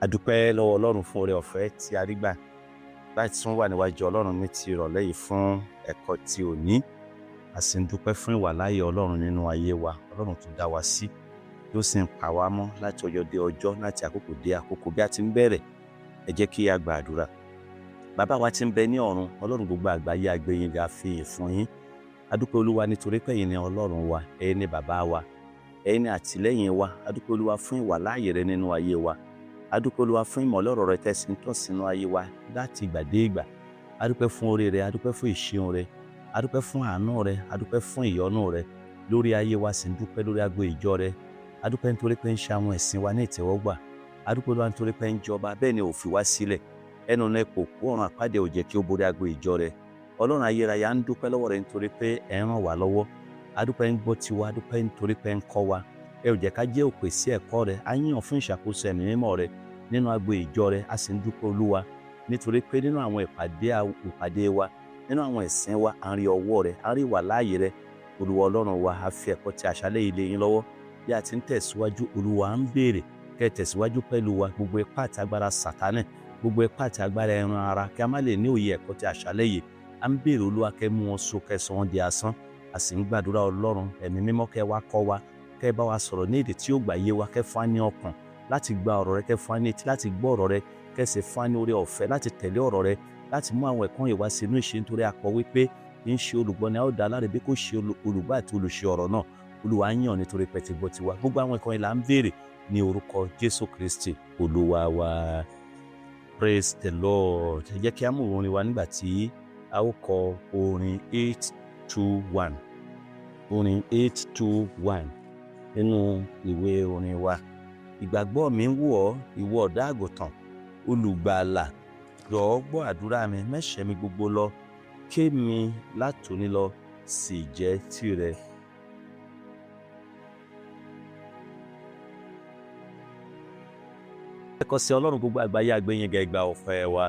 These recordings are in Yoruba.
A dúpẹ́ lọ́wọ́ Ọlọ́run fún oore ọ̀fẹ́ tí a rí gbà láti tún wà níwájú Ọlọ́run ní ti ìrọ̀lẹ́ yìí fún ẹ̀kọ́ ti òní. A sì ń dúpẹ́ fún ìwàláàyè Ọlọ́run nínú ayé wa. Ọlọ́run tó dá wa sí, yóò sì ń pa wá mọ́ láti ọjọ́ dé ọjọ́, láti àkókò dé àkókò. Bí a ti ń bẹ̀rẹ̀, ẹ jẹ́ kí a gba àdúrà. Bàbá wa tí ń bẹ ní ọ̀run, Ọlọ́run gbogbo àgbáyé, a gbé yín ga, a fi ìyìn fún yín. A dúpẹ́ Olúwa nítorí pé ẹ̀yin ni Ọlọ́run wa, ẹ̀yin ni bàbá wa, ẹ̀yin ni àtìlẹ́yìn wa. A dúpẹ́ Olúwa fún ìwàláàyè rẹ nínú ayé wa. A dúpẹ́ Olúwa fún ìmọ́lẹ̀ ọ̀rọ̀ rẹ tẹ́sí ń tàn sínú ayé wa láti ìgbà dé ìgbà. A dúpẹ́ fún oore rẹ, a dúpẹ́ fún ìṣeun rẹ, a dúpẹ́ fún àánú rẹ, a dúpẹ́ fún ìyọ́nú rẹ lórí ayé wa, sì ń dúpẹ́ lórí agbo ìjọ rẹ. A dúpẹ́ nítorí pé ń ṣe àwọn ẹ̀sìn wa ní ìtẹ́wọ́gbà. A dúpẹ́ Olúwa nítorí pé ń jọba, bẹ́ẹ̀ ni ò fi wá sílẹ̀. Ẹnu náà kò kú, ọ̀run àpáàdé ò jẹ́ kí ó borí agbo ìjọ rẹ. Ọlọ́run ayérayé, a ń dúpẹ́ lọ́wọ́ rẹ nítorí pé ẹ ràn wá lọ́wọ́. A dúpẹ́ ń gbọ́ tiwa, a dúpẹ́ nítorí pé ń kọ́ wa. Ẹ ò jẹ́ ká jẹ́ òpè sí ẹ̀kọ́ rẹ. A yìn ọ́ fún ìṣàkóso ẹ̀mí mímọ́ rẹ nínú agbo ìjọ rẹ. A sì ń dúpẹ́ Olúwa nítorí pé nínú àwọn ìpàdé wa, nínú àwọn ẹ̀sìn wa, à ń rí ọwọ́ rẹ, à ń rí ìwàláàyè rẹ. Olúwa Ọlọ́run wa, a fi ẹ̀kọ́ ti àṣálẹ́ yìí lé yín lọ́wọ́. Bí a ti ń tẹ̀síwájú, Olúwa, à ń béèrè kẹ́ ẹ tẹ̀síwájú pẹ̀lú wa. Gbogbo ipá àti agbára Sátánì, gbogbo ipá àti agbára ẹran ara, kí a má lè ní òye ẹ̀kọ́ ti àṣálẹ́ yìí. À ń béèrè Olúwa, kẹ́ mú wọn so, kẹ́ sọ wọn di asán. A sì ń gbàdúrà Ọlọ́run, ẹ̀mí mímọ́, kẹ́ wá kọ́ wa, kẹ́ bá wa sọ̀rọ̀ ní èdè tí yóò gbà yé wa, kẹ́ fún wa ní ọkàn láti gba ọ̀rọ̀ rẹ, kẹ́ fún wa ní etí láti gbọ́ ọ̀rọ̀ rẹ, kẹ́ sì fún wa ní oore ọ̀fẹ́ láti tẹ̀lé ọ̀rọ̀ rẹ, láti mú àwọn ẹ̀kọ́ yìí wá sínú ìṣe. Nítorí a kọ wípé kì í ṣe olùgbọ́ ni a ó dá láre, bí kò ṣe olùgbọ́ àti olùṣe ọ̀rọ̀ náà. Olúwa, yìn ọ́ nítorí pé ti gbọ́ tiwa. Gbogbo àwọn ẹ̀kọ́ yìí là ń béèrè ní orúkọ Jésù Kristi Olúwa wa. Praise the Lord. Ẹ jẹ́ kí a mú orin wa nígbà tí a ó kọ orin 821. Orin 821 nínú ìwé orin wa. Ìgbàgbọ́ mi ń wò ọ́, ìwọ ọ̀dọ́ àgùntàn, olùgbàlà. Jọ̀ọ́ gbọ́ àdúrà mi, mẹ́ṣẹ̀ mi gbogbo lọ, kémi látòní lọ sì jẹ́ tìrẹ. Ẹ̀kọ́ sí Ọlọ́run gbogbo àgbáyé, a gbé yín ga, ìgbà ọ̀fẹ́ wa.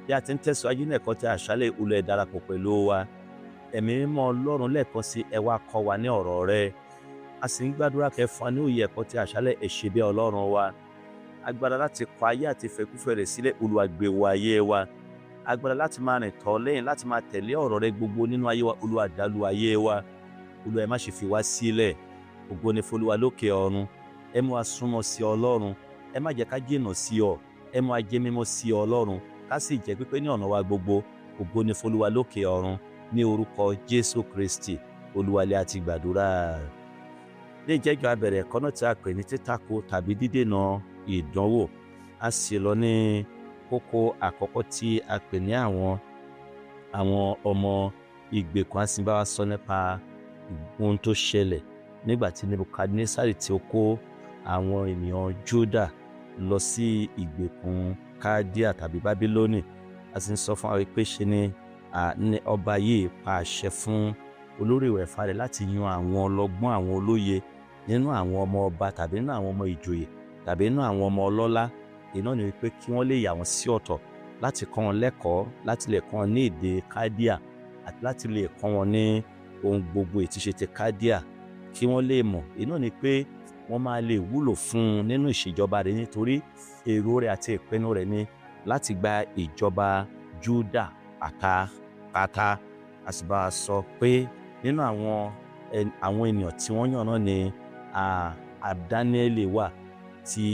Bí a ti ń tẹ̀síwájú ní ẹ̀kọ́ ti àṣálẹ́, Olúwa ẹ darapọ̀ pẹ̀lú wa. Ẹ̀mí mímọ́ Ọlọ́run, lẹ́ẹ̀kan sí, ẹ wá kọ́ wa ní ọ̀rọ̀ rẹ. A sì ń gbàdúrà kẹ́ fún wa ní òye ẹ̀kọ́ ti àṣálẹ́. Ẹ ṣe bí Ọlọ́run wa. Agbára láti kọ ayé àti ìfẹ́kúfẹ̀ẹ́ rẹ̀ sílẹ̀, Olúwa gbé wọ ayé wa. Agbára láti máa rìn tọ̀ lẹ́yìn, láti máa tẹ̀lé ọ̀rọ̀ rẹ gbogbo nínú ayé wa, Olúwa dàlú ayé wa. Olúwa, ẹ má ṣe fi wá sílẹ̀. Ògo ni fún Olúwa lókè ọ̀run. Ẹ mú wa súnmọ́ sí Ọlọ́run. Ẹ má jẹ́ ká jìnnà sí ọ. Ẹ mú wa jẹ́ mímọ́ sí Ọlọ́run, ká sì jẹ́ pípé ní ọ̀nà wa gbogbo. Ògo ni fún Olúwa lókè ọ̀run. Ní orúkọ Jésù Kristi Olúwa lé a ti gbàdúrà. Ní ìjẹ́jọ́ a bẹ̀rẹ̀ ẹ̀kọ́ náà tí a pè ní títako tàbí dídènà ìdánwò. A sì lọ ní kókó àkọ́kọ́ tí a pè ní àwọn ọmọ ìgbèkùn. A sì bá wa sọ nípa ohun tó ṣẹlẹ̀ nígbà tí Nebukadnesari tí ó kó àwọn ènìyàn Júdà lọ sí ìgbèkùn Kádíà tàbí Bábílónì. A sì ń sọ fún wa pé ṣe ni ọba yìí pa àṣẹ fún olórí ìwẹ̀fà rẹ̀ láti yan àwọn ọlọ́gbọ́n, àwọn olóye nínú àwọn ọmọ ọba tàbí nínú àwọn ọmọ ìjòyè tàbí nínú àwọn ọmọ ọlọ́lá. Iná ni wípé kí wọ́n lè yà wọ́n sí ọ̀tọ̀ láti kọ́ wọn lẹ́kọ̀ọ́, láti lè kọ́ wọn ní èdè Kádíà àti láti lè kọ́ wọn ní ohun gbogbo ìtíṣe ti Kádíà, kí wọ́n lè mọ̀. Iná ni pé wọ́n máa lè wúlò fún un nínú ìṣèjọba rẹ̀, nítorí èrò rẹ̀ àti ìpinnu rẹ̀ ni láti gba ìjọba Júdà pátápátá. A sì bá a sọ pé nínú àwọn ènìyàn tí wọ́n yàn náà ni Dáníẹ́lì wà, tí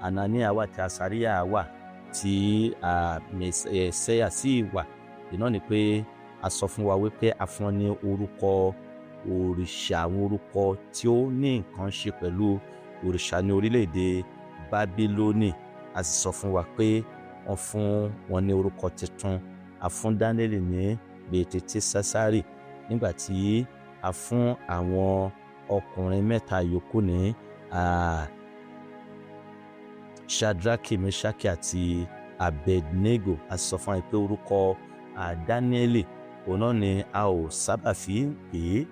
Anania wà, tí Asaria wà, tí Mẹsẹ́yà sì wà. Iná ni pé a sọ fún wa wípé a fún wọn ní orúkọ òrìṣà, àwọn orúkọ tí ó ní nǹkan ṣe pẹ̀lú òrìṣà ní orílẹ̀-èdè Bábílónì. A sì sọ fún wa pé wọ́n fún wọn ní orúkọ tuntun. A fún Dáníẹ́lì ní Bètètésásárì, nígbà tí a fún àwọn ọkùnrin mẹ́ta yòókù ní Ṣadraki, Meshaki àti Abednego. A sì sọ fún wa pé orúkọ Dáníẹ́lì òun náà ni a ò sábà fi ń pè é,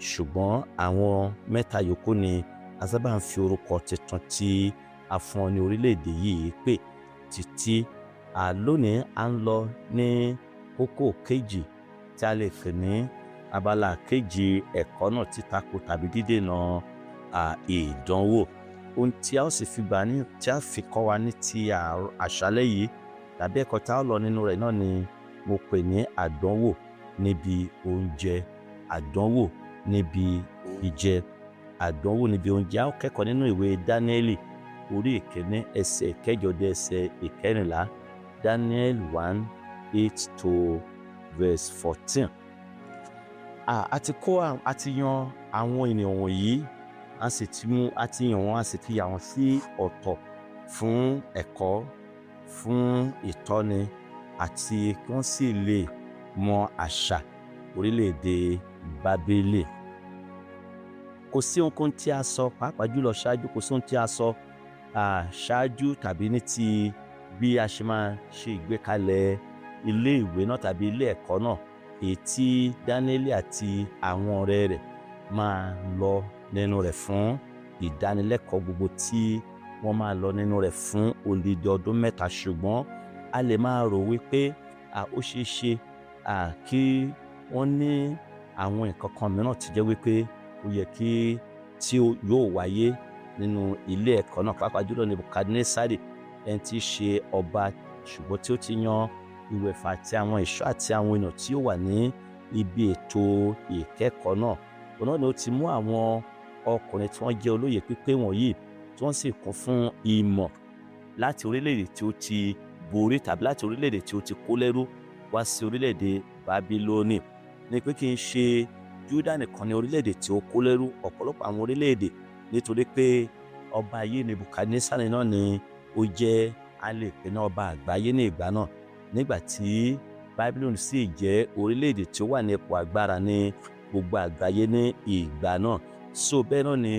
ṣùgbọ́n àwọn mẹ́ta yòókù ni a sábà ń fi orúkọ tuntun tí a fún ọ ní orílẹ̀-èdè yìí pè títí. Lónìí à ń lọ ní kókó kejì tí a lè pè ní abala kejì ẹ̀kọ́ náà, títako tàbí dídènà ìdánwò. ohun tí a ó sì fi gbà ní tí a fi kọ́ wa ní ti àṣálẹ́ yìí tàbí ẹ̀kọ́ tá a lọ nínú rẹ̀ náà ni mo pè ní àdánwò níbi oúnjẹ. Àdánwò níbi ìjẹ. Àdánwò níbi oúnjẹ. A ó kẹ́kọ̀ọ́ nínú ìwé Dáníẹ́lì orí ìkíní ẹsẹ̀ ìkẹjọ dé ẹsẹ̀ ìkẹrìnlá. Daniel 1:8 to verse 14. A ti yan àwọn ènìyàn wọ̀nyí, a ti yàn wọ́n, a sì ti yà wọ́n sí ọ̀tọ̀ fún ẹ̀kọ́, fún ìtọ́ni àti kí wọ́n sì lè mọ àṣà orílẹ̀-èdè Bábélì. Kò sí ohunkóhun tí a sọ pàápàá jùlọ ṣáájú, kò sí ohun tí a sọ ṣáájú tàbí ní ti bí a ṣe máa ṣe ìgbékalẹ̀ ilé ìwé náà tàbí ilé ẹ̀kọ́ náà èyí tí Dáníẹ́lì àti àwọn ọ̀rẹ́ rẹ̀ máa lọ nínú rẹ̀ fún ìdánilẹ́kọ̀ọ́ gbogbo tí wọ́n máa lọ nínú rẹ̀ fún odidi ọdún mẹ́ta. Ṣùgbọ́n a lè máa rò wípé ó ṣeé ṣe kí wọ́n ní àwọn nǹkan kan mìíràn tí jẹ́ wípé ó yẹ kí tí yóò wáyé nínú ilé ẹ̀kọ́ náà, pàápàá jùlọ Nebukadnesari ẹni tí í ṣe ọba, ṣùgbọ́n tí ó ti yan ìwẹ̀fà àti àwọn ẹ̀ṣọ́ àti àwọn ènìyàn tí ó wà ní ibi ètò ìkẹ́kọ̀ọ́ náà. Òun náà ni ó ti mú àwọn ọkùnrin tí wọ́n jẹ́ olóye pípé wọ̀nyí tí wọ́n sì kún fún ìmọ̀ láti orílẹ̀-èdè tí ó ti borí tàbí láti orílẹ̀-èdè tí ó ti kó lẹ́rú wá sí orílẹ̀-èdè Bábílónì. Ní pé kì í ṣe Júdà nìkan ní orílẹ̀-èdè tí ó kó lẹ́rú, ọ̀pọ̀lọpọ̀ àwọn orílẹ̀-èdè, nítorí pé ọba ayé Nebukadnesari náà ni ó jẹ́ a lè pè ní ọba àgbáyé ní ìgbà náà, nígbà tí Bábílónì sì jẹ́ orílẹ̀-èdè tí ó wà ní ipò agbára ní gbogbo àgbáyé ní ìgbà náà. So bẹ́ẹ̀ náà ni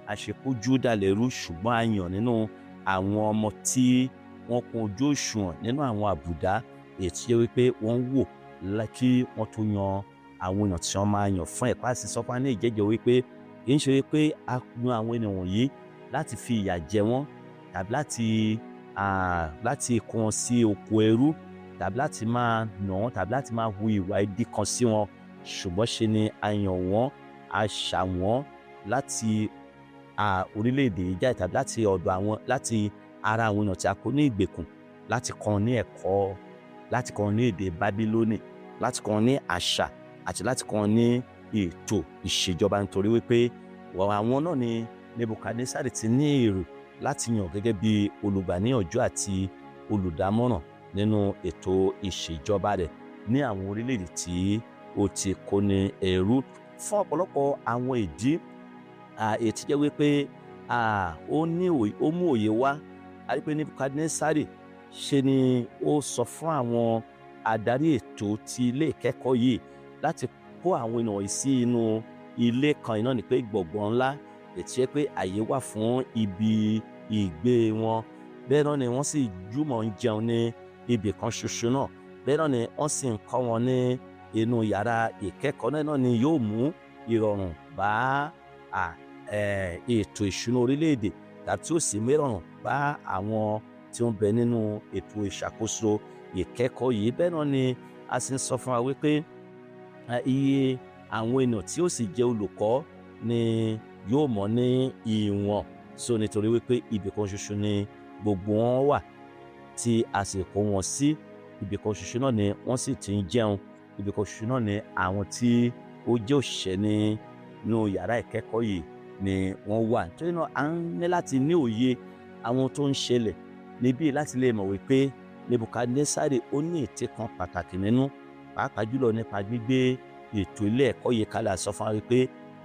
a ṣe kó Júdà lẹ́rú, ṣùgbọ́n a yàn nínú àwọn ọmọ tí wọ́n kún ojú òṣùwọ̀n nínú àwọn àbùdá èyí tí ó wípé wọ́n wò kí wọ́n tó yan àwọn èèyàn tí wọ́n máa yàn fún ẹ̀kọ́. Àti sọ fún wa ní ìjẹ́jọ́ wípé kì í ṣe wípé a yan àwọn ènìyàn wọ̀nyí láti fi ìyà jẹ wọ́n tàbí láti kó wọn sí oko ẹrú tàbí láti máa nà wọ́n tàbí láti máa hu ìwà ibi kan sí wọn, ṣùgbọ́n ṣe ni a yàn wọ́n, a ṣà wọ́n láti orílẹ̀-èdè yìí jáde tàbí láti ara àwọn èèyàn tí a kó ní ìgbèkùn, láti kọ́ wọn ní ẹ̀kọ́, láti kọ́ wọn ní èdè Bábílónì, láti kọ́ wọn ní àṣà àti láti kọ́ wọn ní ètò ìṣèjọba, nítorí wípé àwọn náà ni Nebukadnesari ti ní èrò láti yàn gẹ́gẹ́ bí olùgbàníyànjú àti olùdámọ̀ràn nínú ètò ìṣèjọba rẹ̀ ní àwọn orílẹ̀-èdè tí ó ti kó ní ẹrú. Fún ọ̀pọ̀lọpọ̀ àwọn ìdí èyí tí jẹ́ wípé ó mú òye wá, a rí pé Nebukadnesari ṣe ni ó sọ fún àwọn adarí ètò ti ilé ìkẹ́kọ̀ọ́ yìí láti kó àwọn ènìyàn yìí sí inú ilé kan iná, ní pé gbọ̀ngàn ńlá èyí tí jẹ́ pé àyè wà fún ibi ìgbé wọn. Bẹ́ẹ̀ náà ni wọ́n sì jùmọ̀ ń jẹun ní ibì kan ṣoṣo náà. Bẹ́ẹ̀ náà ni wọ́n sì ń kọ́ wọn ní inú yàrá ìkẹ́kọ̀ọ́ náà ni yóò mú ìrọ̀rùn bá ètò ìṣúná orílẹ̀-èdè tàbí tí ó sì mú ìrọ̀rùn bá àwọn tí ó ń bẹ nínú ètò ìṣàkóso ìkẹ́kọ̀ọ́ yìí. Bẹ́ẹ̀ náà ni a sì ń sọ fún wa wípé iye àwọn ènìyàn tí ó sì jẹ́ olùkọ́ ni yóò mọ̀ ní ìwọ̀n. So nítorí wípé ibì kan ṣoṣo ni gbogbo wọn wà tí a sì kó wọn sí, ibì kan ṣoṣo náà ni wọ́n sì ti ń jẹun, ibì kan ṣoṣo náà ni àwọn tí ó jẹ́ òṣìṣẹ́ nínú yàrá ìkẹ́kọ̀ọ́ yìí ni wọ́n wà. Nítorí náà a ń ní láti ní òye àwọn tó ń ṣẹlẹ̀ níbí láti lè mọ̀ wípé Nebukadnesari ó ní ète kan pàtàkì nínú, pàápàá jùlọ nípa gbígbé ètò ilé ẹ̀kọ́ yìí kalẹ̀. A sọ fún wa wípé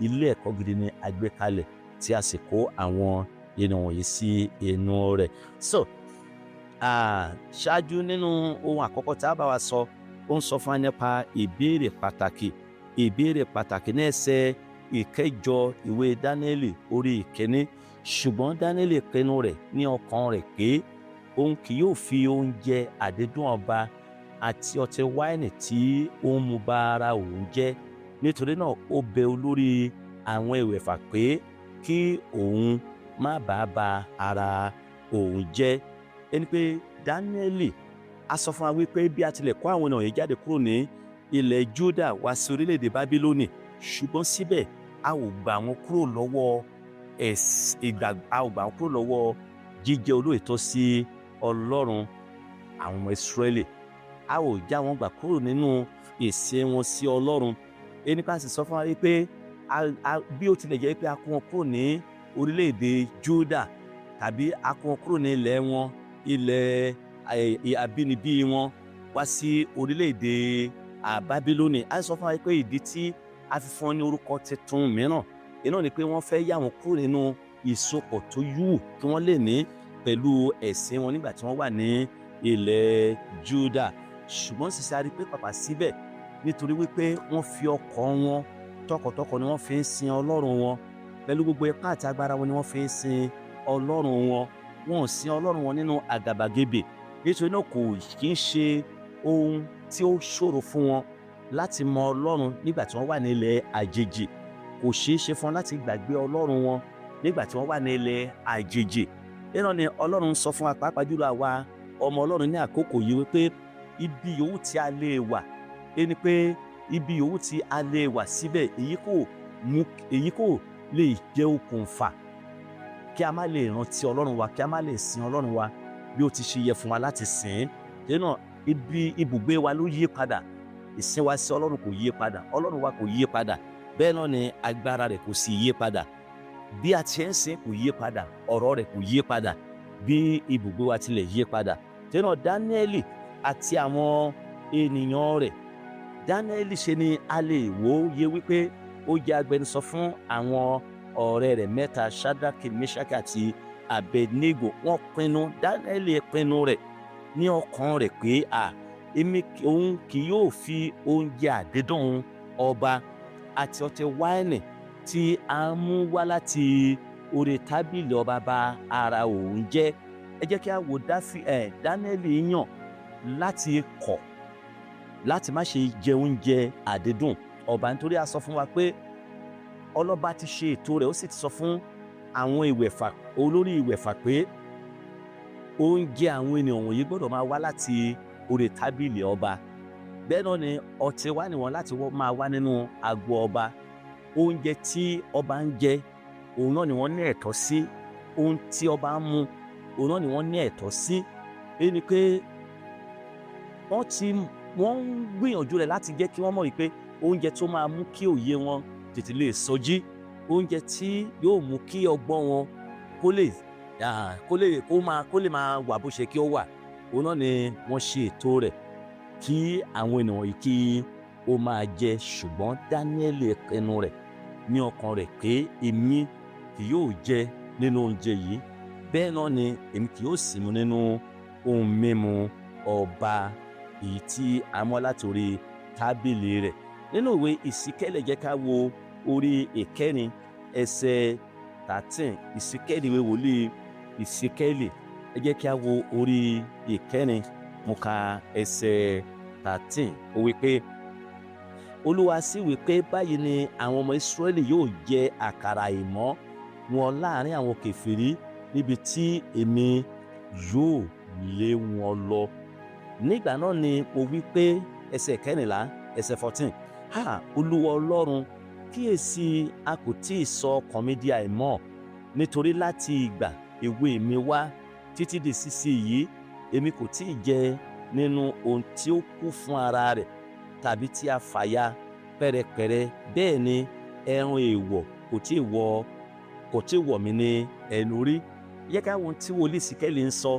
ilé ẹ̀kọ́ gidi ni a gbé kalẹ̀ tí a sì kó àwọn ènìyàn wọ̀nyí sí inú rẹ̀. So ṣáájú nínú ohun àkọ́kọ́ tí a bá wa sọ, ó ń sọ fún wa nípa ìbéèrè pàtàkì ní ẹsẹ̀ ìkẹjọ ìwé Dáníẹ́lì orí ìkíní. Ṣùgbọ́n Dáníẹ́lì pinnu rẹ̀ ní ọkàn rẹ̀ pé òun kì yóò fi oúnjẹ àdídùn ọba àti ọtí wáìnì tí ó ń mu bá ara òun jẹ́. Nítorí náà ó bẹ olórí àwọn ìwẹ̀fà pé kí òun má bàa ba ara òun jẹ́. Ẹni pé Dáníẹ́lì, a sọ fún wa wípé bí a tilẹ̀ kó àwọn ènìyàn yìí jáde kúrò ní ilẹ̀ Júdà wá sí orílẹ̀-èdè Bábílónì, ṣùgbọ́n síbẹ̀ a ò gbà wọ́n kúrò lọ́wọ́ a ò gbà wọ́n kúrò lọ́wọ́ jíjẹ́ olóòótọ́ sí Ọlọ́run àwọn ọmọ Ísírẹ́lì. A ò já wọn gbà kúrò nínú ìsìn wọn sí Ọlọ́run. Ẹni ká sì sọ fún wa wípé bí ó tilẹ̀ jẹ́ pé a kó wọn kúrò ní orílẹ̀-èdè Júdà tàbí a kó wọn kúrò ní ilẹ̀ wọn, ilẹ̀ àbínibí wọn wá sí orílẹ̀-èdè Bábílónì. A sọ fún wa pé ìdí tí a fi fún wọn ní orúkọ tuntun mìíràn iná ni pé wọ́n fẹ́ yà wọ́n kúrò nínú ìsopọ̀ tó yù kí wọ́n lè ní pẹ̀lú ẹ̀sìn wọn nígbà tí wọ́n wà ní ilẹ̀ Júdà. Ṣùgbọ́n sísá rí pé pàpà síbẹ̀ nítorí wípé wọ́n fi ọkàn wọn tọkàntọkàn ni wọ́n fi ń sin Ọlọ́run wọn, pẹ̀lú gbogbo ipá àti agbára wọn ni wọ́n fi ń sin Ọlọ́run wọn. Wọn ò sin Ọlọ́run wọn nínú àgàbàgebè. Nítorí náà kò kí ń ṣe ohun tí ó ṣòro fún wọn láti mọ Ọlọ́run nígbà tí wọ́n wà ní ilẹ̀ àjèjì. Kò ṣeé ṣe fún wọn láti gbàgbé Ọlọ́run wọn nígbà tí wọ́n wà ní ilẹ̀ àjèjì. Náà ni Ọlọ́run sọ fún wa pàápàá jùlọ àwa ọmọ Ọlọ́run ní àkókò yìí wípé ibi yòówù tí a lè wà, ẹni pé ibi yòówù tí a lè wà síbẹ̀ èyí kò lè jẹ́ okùnfà kí a má lè rántí Ọlọ́run wa, kí a má lè sin Ọlọ́run wa bí ó ti ṣe yẹ fún wa láti sìn. Náà ibi ibùgbé wa ló yí padà, ìsìn wa sí Ọlọ́run kò yí padà, Ọlọ́run wa kò yí padà, bẹ́ẹ̀ náà ni agbára rẹ̀ kò sì yí padà. Bí a ti ń sìn kò yí padà, ọ̀rọ̀ rẹ̀ kò yí padà, bí ibùgbé wa tilẹ̀ yí padà. Náà Dáníẹ́lì àti àwọn ènìyàn rẹ̀, Dáníẹ́lì ṣe ni a lè wò ó yé wípé ó jẹ́ agbẹnusọ fún àwọn ọ̀rẹ́ rẹ̀ mẹ́ta, Ṣádákì, Méṣákì àti Abednego. Wọ́n pinnu, Dáníẹ́lì pinnu rẹ̀ ní ọkàn rẹ̀ pé òun kì yóò fi oúnjẹ àdídùn ọba àti ọtí wáìnì tí a mú wá láti orí tábìlì ọba bà ara òun jẹ́. Ẹ jẹ́ kí a wo Dáníẹ́lì yàn láti kọ̀ láti má ṣe jẹ oúnjẹ àdídùn ọba, nítorí a sọ fún wa pé ọlọ́ba ti ṣe ètò rẹ̀, ó sì ti sọ fún àwọn olórí ìwẹ̀fà pé oúnjẹ àwọn ènìyàn wọ̀nyí gbọ́dọ̀ máa wá láti orí tábìlì ọba. Bẹ́ẹ̀ náà ni ọtí wáìnì wọn láti máa wá nínú agbo ọba. Oúnjẹ tí ọba ń jẹ òun náà ni wọ́n ní ẹ̀tọ́ sí, ohun tí ọba ń mu òun náà ni wọ́n ní ẹ̀tọ́ sí. Èyí ni pé wọ́n ń gbìyànjú rẹ̀ láti jẹ́ kí wọ́n mọ̀ wípé oúnjẹ tó máa mú kí òye wọn tètè lè sọjí, oúnjẹ tí yóò mú kí ọgbọ́n wọn kó lè máa wà bó ṣe kí ó wà, òun náà ni wọ́n ṣe ètò rẹ̀ kí àwọn ènìyàn yìí kí ó máa jẹ. Ṣùgbọ́n Dáníẹ́lì pinnu rẹ̀ ní ọkàn rẹ̀ pé èmi kì yóò jẹ nínú oúnjẹ yìí, bẹ́ẹ̀ náà ni èmi kì yóò sì mu nínú ohun mímu ọba èyí tí a mú láti orí tábìlì rẹ̀. Nínú ìwé Ìsíkẹ́lì, jẹ́ ká wo orí ìkẹrin ẹsẹ̀ 13. Ìsíkẹ́lì, ìwé wòlíì Ìsíkẹ́lì, ẹ jẹ́ kí a wo orí ìkẹrin, mo ka ẹsẹ̀ 13. Ó wí pé Olúwa sì wí pé báyìí ni àwọn ọmọ Ísírẹ́lì yóò jẹ àkàrà ìmọ́ wọn láàrin àwọn kèfèrí níbi tí èmi yóò lé wọn lọ. Nígbà náà ni mo wí pé ẹsẹ̀ 14, ẹsẹ̀ 14, Olúwa Ọlọ́run, kíyèsí a kò tí ì sọ ọkàn mi di àìmọ́, nítorí láti ìgbà èwe mi wá títí di sísìnyí èmi kò tí ì jẹ nínú ohun tí ó kú fún ara rẹ̀ tàbí tí a fàya pẹ́rẹpẹ̀rẹ, bẹ́ẹ̀ ni ẹran èèwọ̀ kò tí ì wọ̀ mí ní ẹnu rí. Yẹ ká wo ohun tí wòlíì Ìsíkẹ́lì ń sọ.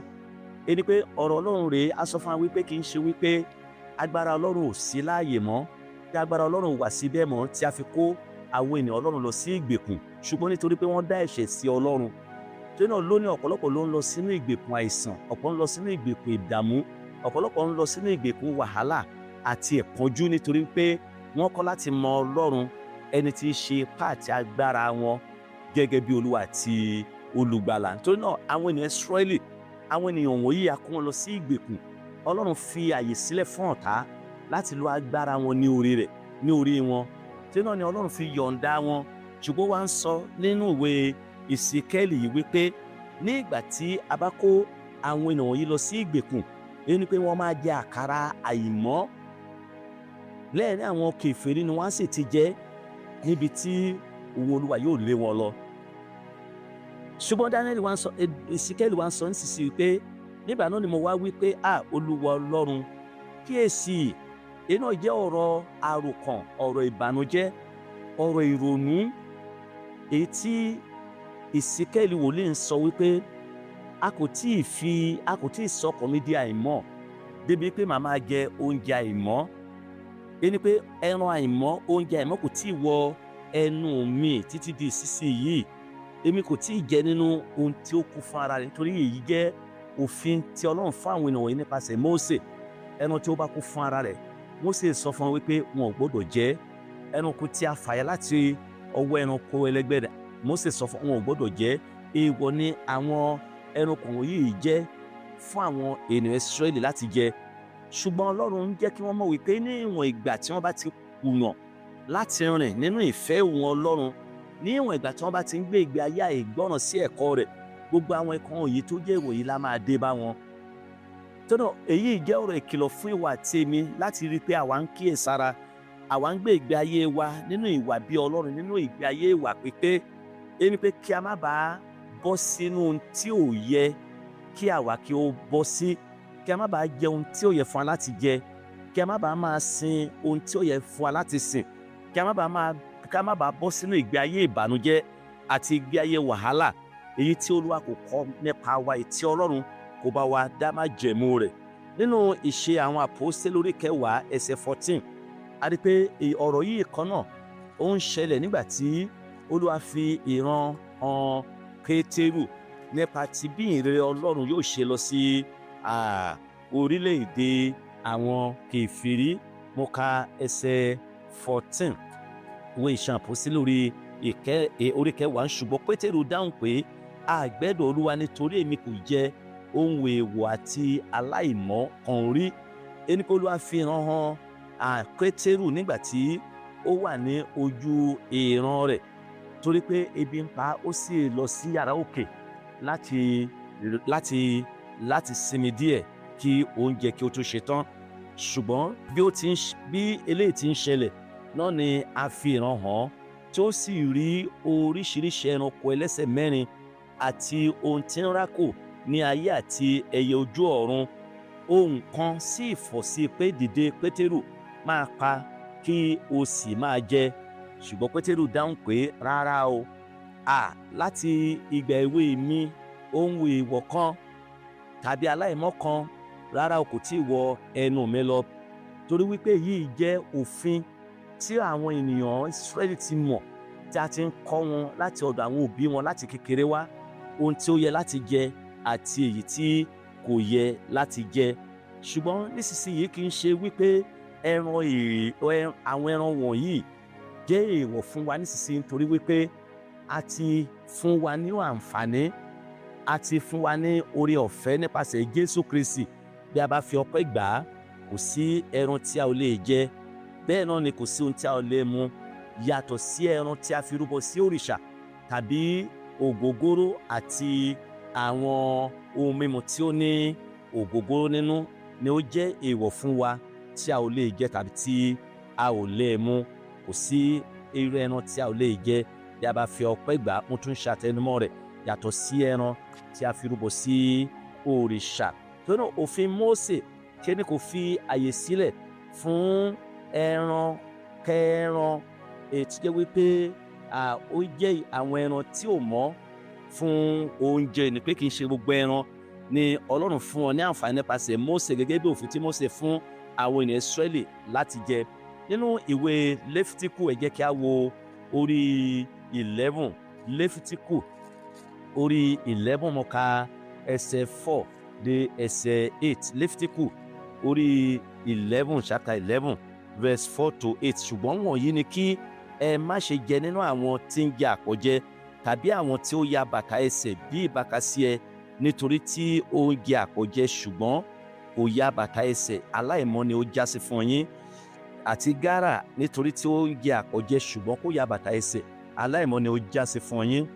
Ẹni pé ọ̀rọ̀ Ọlọ́run rèé, a sọ fún wa wípé kì í ṣe wípé agbára Ọlọ́run ò sí láàyè mọ́, tí agbára Ọlọ́run wà síbẹ̀ mọ́ tí a fi kó àwọn ènìyàn Ọlọ́run lọ sí ìgbèkùn, ṣùgbọ́n nítorí pé wọ́n dá ẹ̀ṣẹ̀ sí Ọlọ́run. Torí náà lónìí ọ̀pọ̀lọpọ̀ ló ń lọ sínú ìgbèkùn àìsàn, ọ̀pọ̀ ń lọ sínú ìgbèkùn ìdààmú, ọ̀pọ̀lọpọ̀ ń lọ sínú ìgbèkùn wàhálà àti ìpọ́njú nítorí pé wọ́n kọ̀ láti mọ Ọlọ́run, ẹni tí í ṣe ipá àti agbára wọn gẹ́gẹ́ bí Olúwa àti Olùgbàlà. Torí náà àwọn ènìyàn Ísírẹ́lì, àwọn ènìyàn wọ̀nyí a kó wọn lọ sí ìgbèkùn. Ọlọ́run fi àyè sílẹ̀ fún ọ̀tá láti lo agbára wọn ní orí wọn. Torí náà ni Ọlọ́run fi yọ̀ǹda wọn. Ṣùgbọ́n wá ń sọ nínú ìwé Ìsíkẹ́lì yìí wípé ní ìgbà tí a bá kó àwọn ènìyàn wọ̀nyí lọ sí ìgbèkùn, èyí ni pé wọ́n máa jẹ àkàrà àìmọ́. Lẹ́ẹ̀rín àwọn kèfèrí ni wọ́n sì ti jẹ níbi tí òun Olúwa yóò lé wọn lọ. ṣùgbọ́n Daniel wá ń sọ, Ezekiel wá ń sọ nísinsìnyí pé nígbà náà ni mo wá wí pé Olúwa Ọlọ́run, kíyèsí, èyí náà jẹ́ ọ̀rọ̀ àròkàn, ọ̀rọ̀ ìbànújẹ́, ọ̀rọ̀ ìrònú, èyí tí Ezekiel wòlíì ń sọ wípé a kò tí ì sọ ọkàn mi di àìmọ́ débi pé màá máa jẹ oúnjẹ àìmọ́. Ẹni pé ẹran àìmọ́, oúnjẹ àìmọ́ kò tí ì wọ ẹnu mi títí di ìsinsìnyí. Èmi kò tí ì jẹ nínú ohun tí ó kú fún ara rẹ̀, nítorí èyí jẹ́ òfin tí Ọlọ́run fún àwọn ènìyàn wọ̀nyí nípasẹ̀ Mósè. Ẹran tí ó bá kú fún ara rẹ̀, Mósè sọ fún wọn wípé wọn ò gbọdọ̀ jẹ. Ẹranko tí a fàya láti ọwọ́ ẹranko ẹlẹgbẹ́ rẹ̀, Mósè sọ fún wọn ò gbọdọ̀ jẹ. Èèwọ̀ ni àwọn ẹranko wọ̀nyí jẹ́ fún àwọn ènìyàn Ísírẹ́lì láti jẹ. Ṣùgbọ́n Ọlọ́run ń jẹ́ kí wọ́n mọ̀ wípé ní ìwọ̀n ìgbà tí wọ́n bá ti kùnà láti rìn nínú ìfẹ́ òun Ọlọ́run, ní ìwọ̀n ìgbà tí wọ́n bá ti ń gbé ìgbé ayé àìgbọ́ràn sí ẹ̀kọ́ rẹ̀, gbogbo àwọn nǹkan wọ̀nyí tó jẹ́ ìwòyí la máa dé bá wọn. Tọ́nà èyí jẹ́ ọ̀rọ̀ ìkìlọ̀ fún ìwà àti èmi láti rí i pé àwa ń kíyèsára, àwa ń gbé ìgbé ayé wa nínú ìwà bí Ọlọ́run, nínú ìgbé ayé ìwà pípé. Ẹni pé kí a má bàa bọ́ sínú ohun tí ò yẹ kí àwa kí ó bọ́ sí, kí a má bàa jẹ ohun tí ò yẹ fún wa láti jẹ, kí a má bàa máa sin ohun tí ò yẹ fún wa láti sìn, kí a má bàa bọ́ sínú ìgbé ayé ìbànújẹ́ àti ìgbé ayé wàhálà, èyí tí Olúwa kò kọ́ nípa wa, èyí tí Ọlọ́run kò bá wa dá májẹ̀mú rẹ̀. Nínú Ìṣe àwọn Àpọ́stélì orí 10 ẹsẹ̀ 14, a rí pé ọ̀rọ̀ yìí kan náà ó ń ṣẹlẹ̀ nígbà tí Olúwa fi ìran hàn Pétérù nípa ti bí ìrere Ọlọ́run yóò ṣe lọ sí orílẹ̀-èdè àwọn kèfèrí. Mo ka ẹsẹ̀ 14 ìwé Ìṣe Àpọ́stélì orí 10. Ṣùgbọ́n Pétérù dáhùn pé àgbẹ̀dọ̀ Olúwa, nítorí èmi kò jẹ ohun èèwọ̀ àti aláìmọ́ kan rí. Ẹni pé Olúwa fi ìran hàn Pétérù nígbà tí ó wà ní ojú ìran rẹ̀, torí pé ebi ń pa, ó sì lọ sí yàrá òkè láti sinmi díẹ̀ kí oúnjẹ kí ó tó ṣe tán. Ṣùgbọ́n bí eléyìí ti ń ṣẹlẹ̀ náà ni a fi ìran hàn, tí ó sì rí oríṣiríṣi ẹranko ẹlẹ́sẹ̀ mẹ́rin àti ohun tí ń rákò ní ayé àti ẹyẹ ojú ọ̀run. Ohùn kan sì fọ̀ sí pé, dìde Pétérù, máa pa kí o sì máa jẹ. Ṣùgbọ́n Pétérù dáhùn pé, rárá o, láti ìgbà èwe mi ohun èèwọ̀ kan tàbí aláìmọ́ kan rárá o kò tí ì wọ ẹnu mi lọ. Torí wípé yìí jẹ́ òfin tí àwọn ènìyàn Ísírẹ́lì ti mọ̀, tí a ti ń kọ́ wọn láti ọ̀dọ̀ àwọn òbí wọn láti kékeré wá, ohun tí ó yẹ láti jẹ àti èyí tí kò yẹ láti jẹ. Ṣùgbọ́n nísinsìnyí kì í ṣe wípé àwọn ẹran wọ̀nyí jẹ́ èèwọ̀ fún wa nísinsìnyí, nítorí wípé a ti fún wa ní àǹfààní, a ti fún wa ní oore ọ̀fẹ́ nípasẹ̀ Jésù Kristi. Bí a bá fi ọpẹ́ gbà á, kò sí ẹran tí a ò lè jẹ, bẹ́ẹ̀ náà ni kò sí ohun tí a ò lè mu, yàtọ̀ sí ẹran tí a fi rúbọ sí òrìṣà tàbí ògógóró àti àwọn ohun mímu tí ó ní ògógóró nínú ni ó jẹ́ èèwọ̀ fún wa tí a ò lè jẹ tàbí tí a ò lè mu. Kò sí irú ẹran tí a ò lè jẹ bí a bá fi ọpẹ́ gbà á. Mo tún ṣàtẹnumọ́ rẹ̀, yàtọ̀ sí ẹran tí a fi rúbọ sí òrìṣà. Torí náà òfin Mósè ṣe ni kò fi àyè sílẹ̀ fún ẹran kẹran, èyí tí jẹ́ wípé ó jẹ́ àwọn ẹran tí ò mọ́ fún oúnjẹ, ni pé kì í ṣe gbogbo ẹran ni Ọlọ́run fún wọn ní àǹfààní nípasẹ̀ Mósè, gẹ́gẹ́ bí òfin tí Mósè fún àwọn ènìyàn Ísírẹ́lì láti jẹ. Nínú ìwé Léfítíkù, ẹ jẹ́ kí a wo orí 11. Léfítíkù orí 11, mo ka ẹsẹ̀ 4 dé ẹsẹ̀ 8. Léfítíkù orí 11, chapter 11 verse 4 to 8. Ṣùgbọ́n wọ̀nyí ni kí ẹ má ṣe jẹ nínú àwọn tí ń jẹ àpọ̀jẹ tàbí àwọn tí ó ya bàtà ẹsẹ̀ bí ìbákasíẹ, nítorí tí ó ń jẹ àpọ̀jẹ ṣùgbọ́n kò ya bàtà ẹsẹ̀, aláìmọ́ ni ó jásí fún yín. Àti gárà, nítorí tí ó ń jẹ àpọ̀jẹ ṣùgbọ́n kò ya bàtà ẹsẹ̀, aláìmọ́ ni ó jásí fún yín.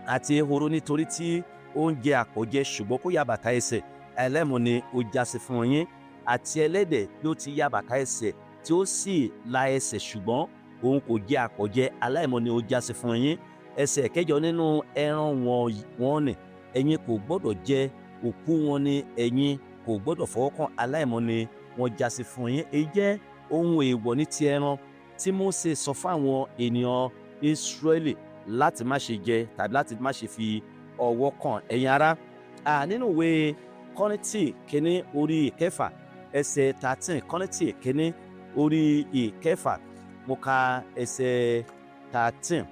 Àti ehoro, nítorí tí ó ń jẹ àpọ̀jẹ ṣùgbọ́n kò ya bàtà ẹsẹ̀, aláìmọ́ ni ó jásí fún yín. Àti ẹlẹ́dẹ̀ bí ó ti ya bàtà ẹsẹ̀ tí ó sì la ẹsẹ̀ ṣùgbọ́n òun kò jẹ àpọ̀jẹ, aláìmọ́ ni ó jásí fún yín. ẹsẹ̀ kẹjọ nínú ẹran wọn nì ẹ̀yin kò gbọ́dọ̀ jẹ, òkú wọn ni ẹ̀yin kò gbọ́dọ̀ fọwọ́ kàn, aláìmọ́ ni wọ́n jásí fún yín. Èyí jẹ́ ohun èèwọ̀ ní ti ẹran tí Mósè sọ fún àwọn ènìyàn Ísírẹ́lì láti má ṣe jẹ tàbí láti má ṣe fi ọwọ́ kàn. Ẹ̀yin ará, nínú ìwé Kọ́ríńtì kínní orí ìkẹfà ẹsẹ̀ 13, Kọ́ríńtì kínní orí ìkẹfà mo ka ẹsẹ̀ 13.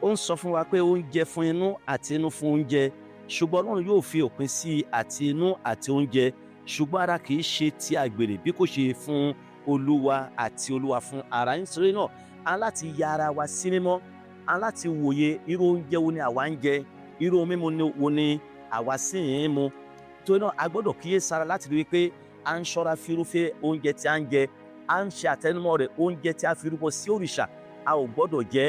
Ó ń sọ fún wa pé oúnjẹ fún inú àti inú fún oúnjẹ, ṣùgbọ́n Ọlọ́run yóò fi òpin sí àti inú àti oúnjẹ, ṣùgbọ́n ara kì í ṣe ti àgbèrè bí kò ṣe fún Olúwa àti Olúwa fún ara. Nítorí náà a láti ya ara wa sí mímọ́, a láti wòye irú oúnjẹ wo ni àwa ń jẹ, irú ohun mímu wo ni àwa sì ń mu. Nítorí náà a gbọ́dọ̀ kíyèsára láti rí i pé à ń ṣọ́ra fírúfẹ́ oúnjẹ tí a ń jẹ, à ń ṣe àtẹnumọ́ rẹ̀. Oúnjẹ tí a fi rúbọ sí òrìṣà a ò gbọ́dọ̀ jẹ,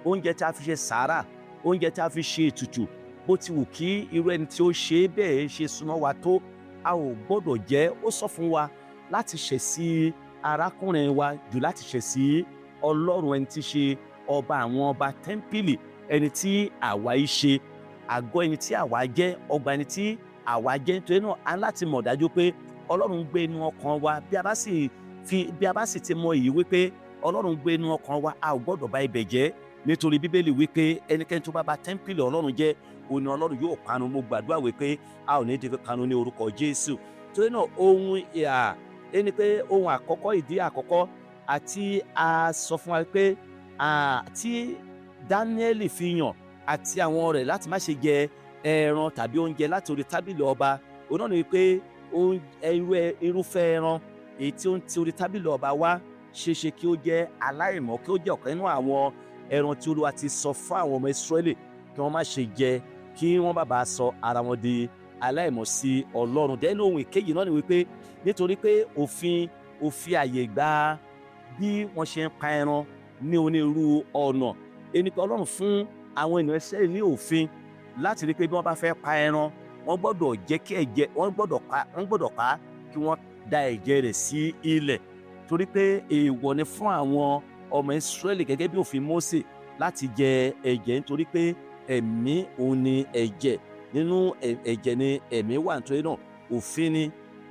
oúnjẹ tí a fi ṣe sàárà, oúnjẹ tí a fi ṣe ètùtù, bó ti wù kí irú ẹni tí ó ṣe bẹ́ẹ̀ ṣe súnmọ́ wa tó, a ò gbọ́dọ̀ jẹ. Ó sọ fún wa láti ṣẹ̀ sí arákùnrin wa jù láti ṣẹ̀ sí Ọlọ́run, ẹni tí ṣe ọba àwọn ọba, tẹ́ḿpìlì ẹni tí àwa í ṣe, àgọ́ ẹni tí àwa jẹ́, ọgbà ẹni tí àwa jẹ́. Nítorí náà a láti mọ̀ dájú pé Ọlọ́run gbé inú ọkàn wa. Bí a bá sì ti mọ èyí wípé Ọlọ́run gbé inú ọkàn wa, a ò gbọ́dọ̀ bà ibẹ̀ jẹ́, nítorí Bíbélì wípé ẹnikẹ́ni tó bá bà tẹ́ḿpìlì Ọlọ́run jẹ́, òun ni Ọlọ́run yóò parun. Mo gbàdúrà wípé a ò ní di parun ní orúkọ Jésù. Nítorí náà ẹni pé ohun àkọ́kọ́, ìdí àkọ́kọ́ àti a sọ fún wa pé tí Dáníẹ́lì fi yàn àti àwọn rẹ̀ láti má ṣe jẹ ẹran tàbí oúnjẹ láti orí tábìlì ọba, òun náà ni wípé irúfẹ́ ẹran èyí tí ó ń ti orí tábìlì ọba wá ṣeéṣe kí ó jẹ́ aláìmọ́, kí ó jẹ́ ọ̀kan nínú àwọn ẹran tí Olúwa ti sọ fún àwọn ọmọ Ísírẹ́lì kí wọ́n má ṣe jẹ, kí wọ́n má bàa sọ ara wọn di aláìmọ́ sí Ọlọ́run. Dẹ́nu ohun ìkejì náà ni wípé nítorí pé òfin àyè gba bí wọ́n ṣe ń pa ẹran ní onírúurú ọ̀nà. Ẹni pé Ọlọ́run fún àwọn ènìyàn Ísírẹ́lì ní òfin láti rí pé bí wọ́n bá fẹ́ pa ẹran, wọ́n gbọ́dọ̀ jẹ́ kí ẹ̀jẹ̀, wọ́n gbọ́dọ̀ pa kí wọ́n da ẹ̀jẹ̀ rẹ̀ sí ilẹ̀, torí pé èèwọ̀ ni fún àwọn ọmọ Ísírẹ́lì gẹ́gẹ́ bí òfin Mósè láti jẹ ẹ̀jẹ̀, nítorí pé ẹ̀mí òun ni ẹ̀jẹ̀, nínú ẹ̀jẹ̀ ni ẹ̀mí wà. Nítorí náà òfin ni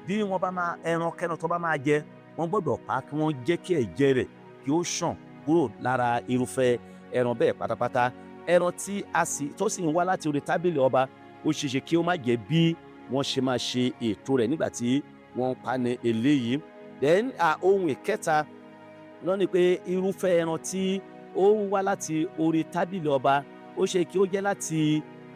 bí wọ́n bá máa ẹran kẹ́ran tó bá máa jẹ, wọ́n gbọ́dọ̀ pa kí wọ́n jẹ́ kí ẹ̀jẹ̀ rẹ̀ kí ó ṣàn kúrò lára irúfẹ́ ẹran bẹ́ẹ̀ pátápátá. Ẹran tó sì ń wá láti orí tábìlì ọba, ó ṣeéṣe kí ó má jẹ́ bí wọ́n ṣe máa ṣe ètò rẹ̀ nígbà tí wọ́n pa ní eléyìí. Then ohun ìkẹta náà ni pé irúfẹ́ ẹran tí ó ń wá láti orí tábìlì ọba, ó ṣe kí ó jẹ́ láti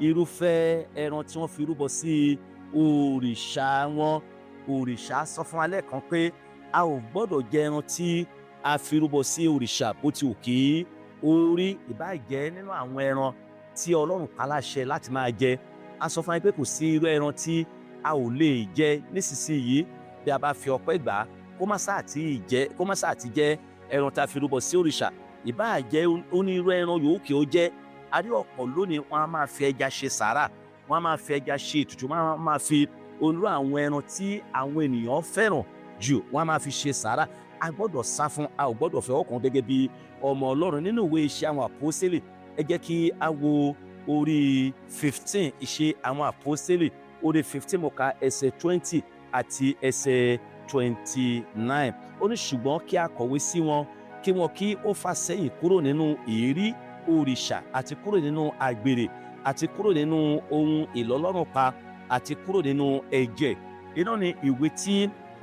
irúfẹ́ ẹran tí wọ́n fi rúbọ sí òrìṣà wọn. Òrìṣà sọ fún alẹ́ kan pé a ò gbọ́dọ̀ jẹ ẹran tí a fi rúbọ sí òrìṣà bó ti wù kí ó rí, ìbáà jẹ́ nínú àwọn ẹran tí Ọlọ́run pa láṣẹ láti máa jẹ. A sọ fún wa pé kò sí irú ẹran tí a ò lè jẹ nísinsìnyí bí a bá fi ọpẹ́ gbà á, kó má sáà ti jẹ́ ẹran tá a fi rúbọ sí òrìṣà. Ìbáà jẹ́ onírú ẹran yòówù kí ó jẹ́. A rí ọ̀pọ̀ lónìí, wọ́n á máa fi ẹja ṣe sàárà, wọ́n á máa fi ẹja ṣe ètùtù, wọ́n á máa fi onírú àwọn ẹran tí àwọn ènìyàn fẹ́ràn jù, wọ́n á máa fi ṣe sàárà. A gbọ́dọ̀ sá fún, a ò gbọ́dọ̀ fẹ́ ọkàn gẹ́gẹ́ bí ọmọ Ọlọ́run. Nínú ìwé Iṣẹ́ àwọn Àpọ́sítélì, ẹ jẹ́ kí a wo orí 15, Iṣẹ́ àwọn Àpọ́sítélì orí 15, mo ka ẹsẹ̀ 20 àti ẹsẹ̀ 29. Ó ní ṣùgbọ́n kí a kọ̀wé sí wọn kí ó fà sẹ́yìn kúrò nínú èérí òrìṣà àti kúrò nínú àgbèrè àti kúrò nínú ohun ìlọ́lọ́rùn pa àti kúrò nínú ẹ̀jẹ̀. Iná ni ìwé tí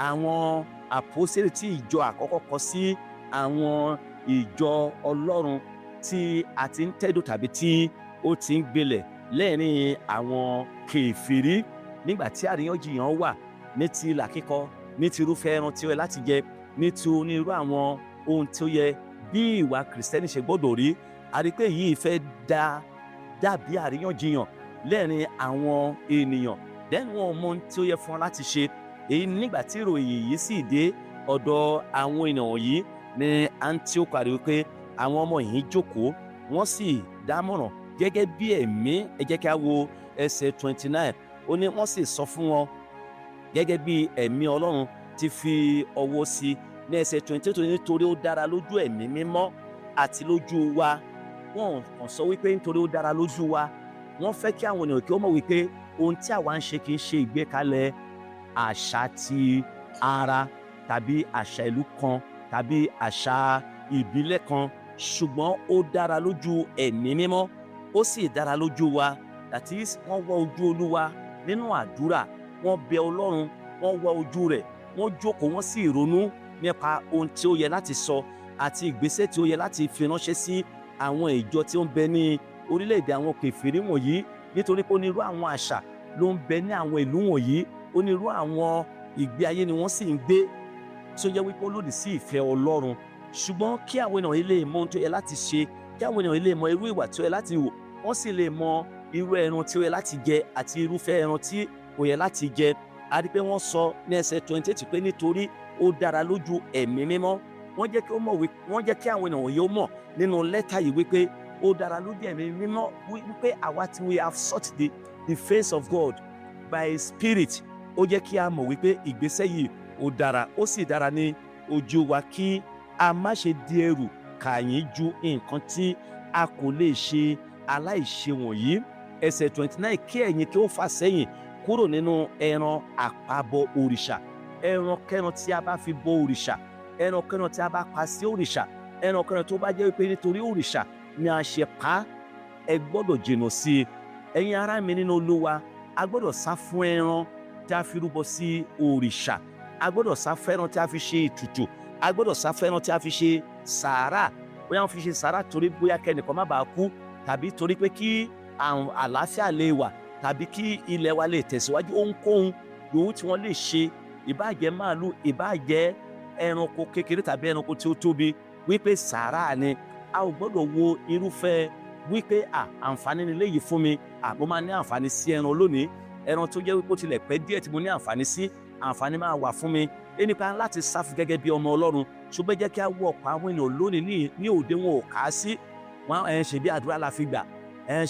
àwọn àpọ́sítélì tí ìjọ àkọ́kọ́ kọ sí àwọn ìjọ Ọlọ́run tí a ti ń tẹ́dọ̀ tàbí tí ó ti ń gbilẹ̀ lẹ́ẹ̀rín àwọn kèfèrí, nígbà tí àríyànjiyàn wà ní ti ìlà kíkọ, ní ti irúfẹ́ ẹran tí ó yẹ láti jẹ, ní ti onírú àwọn ohun tí ó yẹ bí ìwà Kìrìsìtẹ́nì ṣe gbọ́dọ̀ rí. A rí pé yìí fẹ́ dàbí àríyànjiyàn lẹ́ẹ̀rín àwọn ènìyàn. Then wọn mọ ohun tí ó yẹ fún wọn láti ṣe. Èyí nígbà tí ìròyìn yìí sì dé ọ̀dọ̀ àwọn ènìyàn yìí ní Antioch, a rí wípé àwọn ọmọ yìí jókòó, wọ́n sì dámọ̀ràn gẹ́gẹ́ bí ẹ̀mí. Ẹ jẹ́ kí a wo ẹsẹ̀ 29. Ó ní wọ́n sì sọ fún wọn gẹ́gẹ́ bí ẹ̀mí Ọlọ́run ti fi ọwọ́ sí. Ní ẹsẹ̀ 28, nítorí ó dára lójú ẹ̀mí mímọ́ àti lójú wa wọ́n kàn sọ wípé nítorí ó dára lójú wa. Wọ́n fẹ́ kí àwọn ènìyàn kí ó mọ̀ wípé ohun tí àwa ń ṣe kì í ṣe ìgbékalẹ̀ àṣà ti ara tàbí àṣà ìlú kan tàbí àṣà ìbílẹ̀ kan, ṣùgbọ́n ó dára lójú ẹ̀mí mímọ́, ó sì dára lójú wa. That is, wọ́n wá ojú Olúwa nínú àdúrà, wọ́n bẹ Ọlọ́run, wọ́n wá ojú rẹ̀, wọ́n jókòó, wọ́n sì ronú nípa ohun tí ó yẹ láti sọ àti ìgbésẹ̀ tí ó yẹ láti fi ránṣẹ́ sí àwọn ìjọ tí ó ń bẹ ní orílẹ̀-èdè àwọn kèfèrí wọ̀nyí, nítorí pé onírú àwọn àṣà ló ń bẹ ní àwọn ìlú wọ̀nyí, onírú àwọn ìgbé ayé ni wọ́n sì ń gbé tí ó jẹ́ wípé ó lòdì sí ìfẹ́ Ọlọ́run. Ṣùgbọ́n kí àwọn ènìyàn lè mọ ohun tó yẹ láti ṣe, kí àwọn ènìyàn lè mọ irú ìwà tí ó yẹ láti wò, wọ́n sì lè mọ irú ẹran tí ó yẹ láti jẹ àti irúfẹ́ ẹran tí kò yẹ láti jẹ. A rí pé wọ́n sọ ní ẹsẹ̀ 28 pé nítorí ó dára lójú ẹ̀mí mímọ́. Wọ́n jẹ́ kí àwọn ènìyàn yóò mọ̀ nínú lẹ́tà yìí wípé ó dára lójú ẹ̀mí mímọ́, wípé àwa tí we have sought the face of God by His Spirit. Ó jẹ́ kí a mọ̀ wípé ìgbésẹ̀ yìí ó dára, ó sì dára ní ojú wa, kí a má ṣe di ẹrù kàyín ju nǹkan tí a kò lè ṣe aláìṣe wọ̀nyí. Ẹsẹ̀ 29, kí ẹ̀yin kí ó fà sẹ́yìn kúrò nínú ẹran àpabọ òrìṣà. Ẹrankẹ́ran tí a bá fi bọ òrìṣà, ẹrankẹ́ran tí a bá pa sí òrìṣà, ẹrankẹ́ran tó bá jẹ́ wípé nítorí òrìṣà ni a ṣe pa á, ẹ gbọ́dọ̀ jìnnà sí i. Ẹ̀yin ará mi nínú Olúwa, a gbọ́dọ̀ sá fún ẹran tí a fi rúbọ sí òrìṣà. A gbọ́dọ̀ sá fún ẹran tí a fi ṣe ètùtù. A gbọ́dọ̀ sá fún ẹran tí a fi ṣe sàárà. Bóyá wọ́n fi ṣe sàárà torí bóyá kẹ́nìkan má bàa kú, tàbí torí pé kí àlàáfíà lè wà, tàbí kí ilẹ̀ wa lè tẹ̀síwájú. Ohunkóhun yòówù tí wọ́n lè ṣe, ìbáàjẹ́ màálù, ìbáàjẹ́ ẹranko kékeré tàbí ẹranko tí ó tóbi, wípé sàárà ni. A ò gbọ́dọ̀ wo irúfẹ́ wípé àǹfààní ni léyìí fún mi, mo máa ní àǹfààní sí ẹran lónìí, ẹran tó jẹ́ wípé ó tilẹ̀ pẹ́ díẹ̀ tí mo ní àǹfààní sí, àǹfààní máa wà fún mi. Nípa láti sáfù gẹ́gẹ́ bí ọmọ Ọlọ́run. Ṣùgbọ́n jẹ́ kí a wo ọ̀pọ̀ àwọn ènìyàn lónìí ní òde wọn ò kà á sí. Wọ́n ṣèbí àdúrà la fi gbà,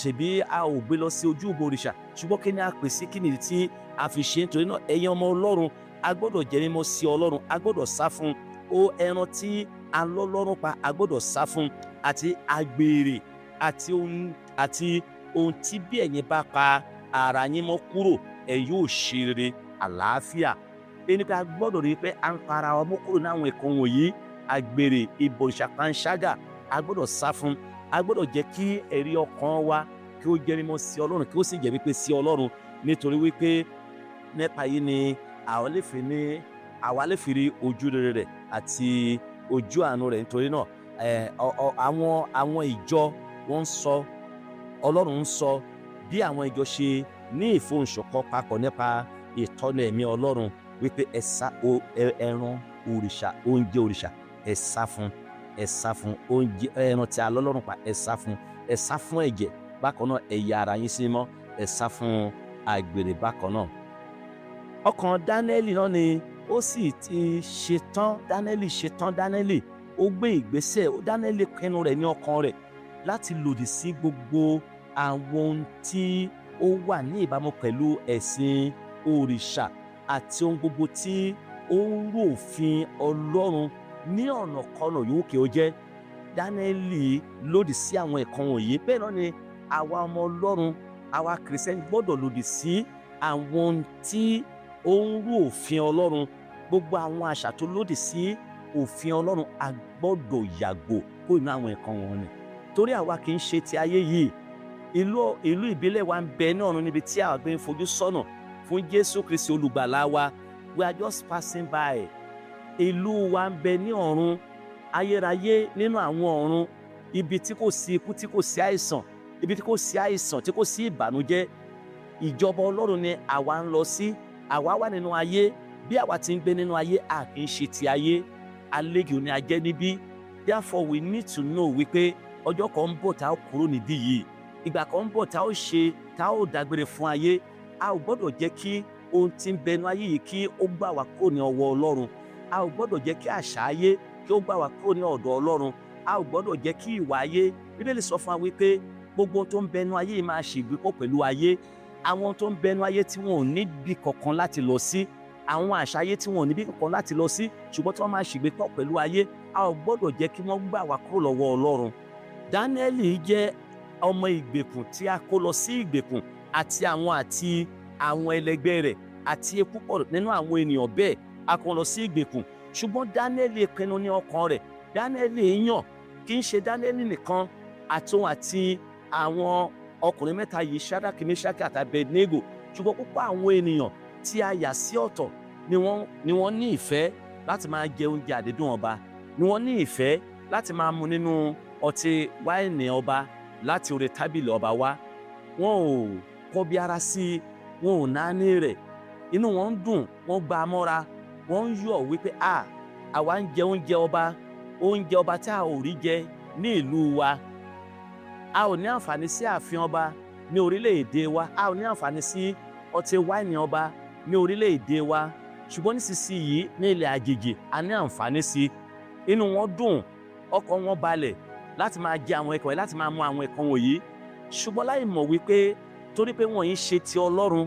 ṣèbí a ò gbé lọ sí ojú ìbò òrìṣà. Ṣùgbọ́n kí ni a pè sí, kí ni tí a fi ṣe? Nítorí náà ẹ̀yin ọmọ Ọlọ́run, a gbọ́dọ̀ jẹ́ mímọ́ sí Ọlọ́run, a gbọ́dọ̀ sá fún ẹran tí a lọ́ lọ́rùn pa, a gbọ́dọ̀ sá fún, àti àgbèrè àti ohun tí bí ẹ̀yin bá pa ara yín mọ́ kúrò, ẹ yóò ṣe rere àlàáfíà. Ẹni pé a gbọ́dọ̀ rí pé à ń para ọmọ kúrò ní àwọn ẹ̀kọ́ wọ̀nyí, àgbèrè, ìbọ̀rìṣà, panṣágà, a gbọ́dọ̀ sá fún. A gbọ́dọ̀ jẹ́ kí ẹ̀rí ọkàn wa kí ó jẹ́ mímọ́ sí Ọlọ́run, kí ó sì jẹ́ wípé sí Ọlọ́run, nítorí wípé nípa yìí ni àwa lè fi rí ojú rere rẹ̀ àti ojú àánú rẹ̀. Nítorí náà àwọn ìjọ wọ́n ń sọ, Ọlọ́run ń sọ bí àwọn ìjọ ṣe ní ìfohùnṣọ̀kan papọ̀ nípa ìtọ́nà ẹ̀mí Ọlọ́run, wípé ẹ sá ẹran òrìṣà, oúnjẹ òrìṣà, ẹ sá fún oúnjẹ ẹran tí a lọ́ lọ́rùn pa, ẹ sá fún ẹ̀jẹ̀. Bákan náà ẹ̀yà ara yín sí mọ́, ẹ sá fún àgbèrè. Bákan náà ọkàn Dánẹ́lì náà ni ó sì ti ṣetán. Dánẹ́lì ó gbé ìgbésẹ̀. Dánẹ́lì pinnu rẹ̀ ní ọkàn rẹ̀ láti lòdì sí gbogbo àwọn ohun tí ó wà ní ìbámu pẹ̀lú ẹ̀sìn òrìṣà àti ohun gbogbo tí ó ń rú òfin Ọlọ́run ní ọ̀nà kọ́nà yòówù kí ó jẹ́. Dánẹ́lì lòdì sí àwọn ẹ̀kọ́ wọ̀nyí. Bẹ́ẹ̀ náà ni àwa ọmọ Ọlọ́run, àwa kìrìsìtẹ́nì gbọ́dọ̀ lòdì sí àwọn ohun tí ó ń rú òfin Ọlọ́run. Gbogbo àwọn àṣà tó lòdì sí òfin Ọlọ́run, a gbọ́dọ̀ yàgò kúrò nínú àwọn ẹ̀kọ́ wọn ni. Torí àwa kì í ṣe ti ayé yìí. Ìlú ìbílẹ̀ wa ń bẹ ní ọ̀run, níbi tí àwa gbé ń fojú sọ́nà fún Jésù Kristi olùgbàlà wa. We are just passing by. Ìlú wa ń bẹ ní ọ̀run, ayérayé nínú àwọn ọ̀run, ibi tí kò sí ikú, tí kò sí àìsàn, ibi tí kò sí àìsàn, tí kò sí ìbànújẹ́. Ìjọba Ọlọ́run ni àwa ń lọ sí. Àwa wà nínú ayé. Bí àwa ti ń gbé nínú ayé, a kì í ṣe ti ayé. Àlejò ni a jẹ́ níbí. Therefore we need to know wípé ọjọ́ kan ń bọ̀ tá a kúrò níbí yìí. Ìgbà kan ń bọ̀ tá a dágbére fún ayé. A ò gbọ́dọ̀ jẹ́ kí ohun tí ń bẹ nínú ayé yìí kí ó gbà wá kúrò ní ọwọ́ Ọlọ́run. A ò gbọ́dọ̀ jẹ́ kí àṣà ayé kí ó gbà wá kúrò ní ọ̀dọ̀ Ọlọ́run. A ò gbọ́dọ̀ jẹ́ kí ìwà ayé, Bíbélì sọ fún wa wípé gbogbo tó ń bẹ nínú ayé yìí máa ṣègbépọ̀ pẹ̀lú ayé. Àwọn tó ń bẹ nínú ayé tí wọn ò níbi kankan láti lọ sí, àwọn àṣà ayé tí wọn ò níbi kankan láti lọ sí, ṣùgbọ́n tí wọ́n máa ṣègbépọ̀ pẹ̀lú ayé, a ò gbọ́dọ̀ jẹ́ kí wọ́n gbà wá kúrò lọ́wọ́ Ọlọ́run. Dáníẹ́lì jẹ́ ọmọ ìgbèkùn tí a kó lọ sí ìgbèkùn àti àwọn ẹlẹgbẹ́ rẹ̀ àti púpọ̀ nínú àwọn ènìyàn bẹ́ẹ̀ a kó lọ sí ìgbèkùn. Ṣùgbọ́n Dáníẹ́lì pinnu ní ọkàn rẹ̀. Dáníẹ́lì yàn kì í ṣe Dáníẹ́lì nìkan àtòun àti àwọn ọkùnrin mẹ́ta yìí, Ṣádákì, Méṣákì àti Abednego, ṣùgbọ́n púpọ̀ àwọn ènìyàn tí a yà sí ọ̀tọ̀ ni wọ́n ní ìfẹ́ láti máa jẹ oúnjẹ àdídùn ọba, ni wọ́n ní ìfẹ́ láti máa mu nínú ọtí wáìnì ọba láti orí tábìlì ọba wá. Wọn ò kọbi ara sí i, wọn ò náání rẹ̀, inú wọn ń dùn, wọ́n gbà á mọ́ra, wọ́n ń yọ̀ wípé àwa ń jẹ oúnjẹ ọba tí a ò rí jẹ ní ìlú wa. A ò ní àǹfààní sí ààfin ọba ní orílẹ̀-èdè wa, a ò ní àǹfààní sí ọtí wáìnì ọba ní orílẹ̀-èdè wa, ṣùgbọ́n nísinsìnyí ní ilẹ̀ àjèjì a ní àǹfààní sí. Inú wọn dùn, ọkàn wọn balẹ̀ láti máa jẹ àwọn ẹ̀kọ́ yìí, láti máa mu àwọn ẹ̀kọ́ wọ̀nyí, ṣùgbọ́n láì mọ̀ wípé torí pé wọ́n yìí ṣe ti Ọlọ́run,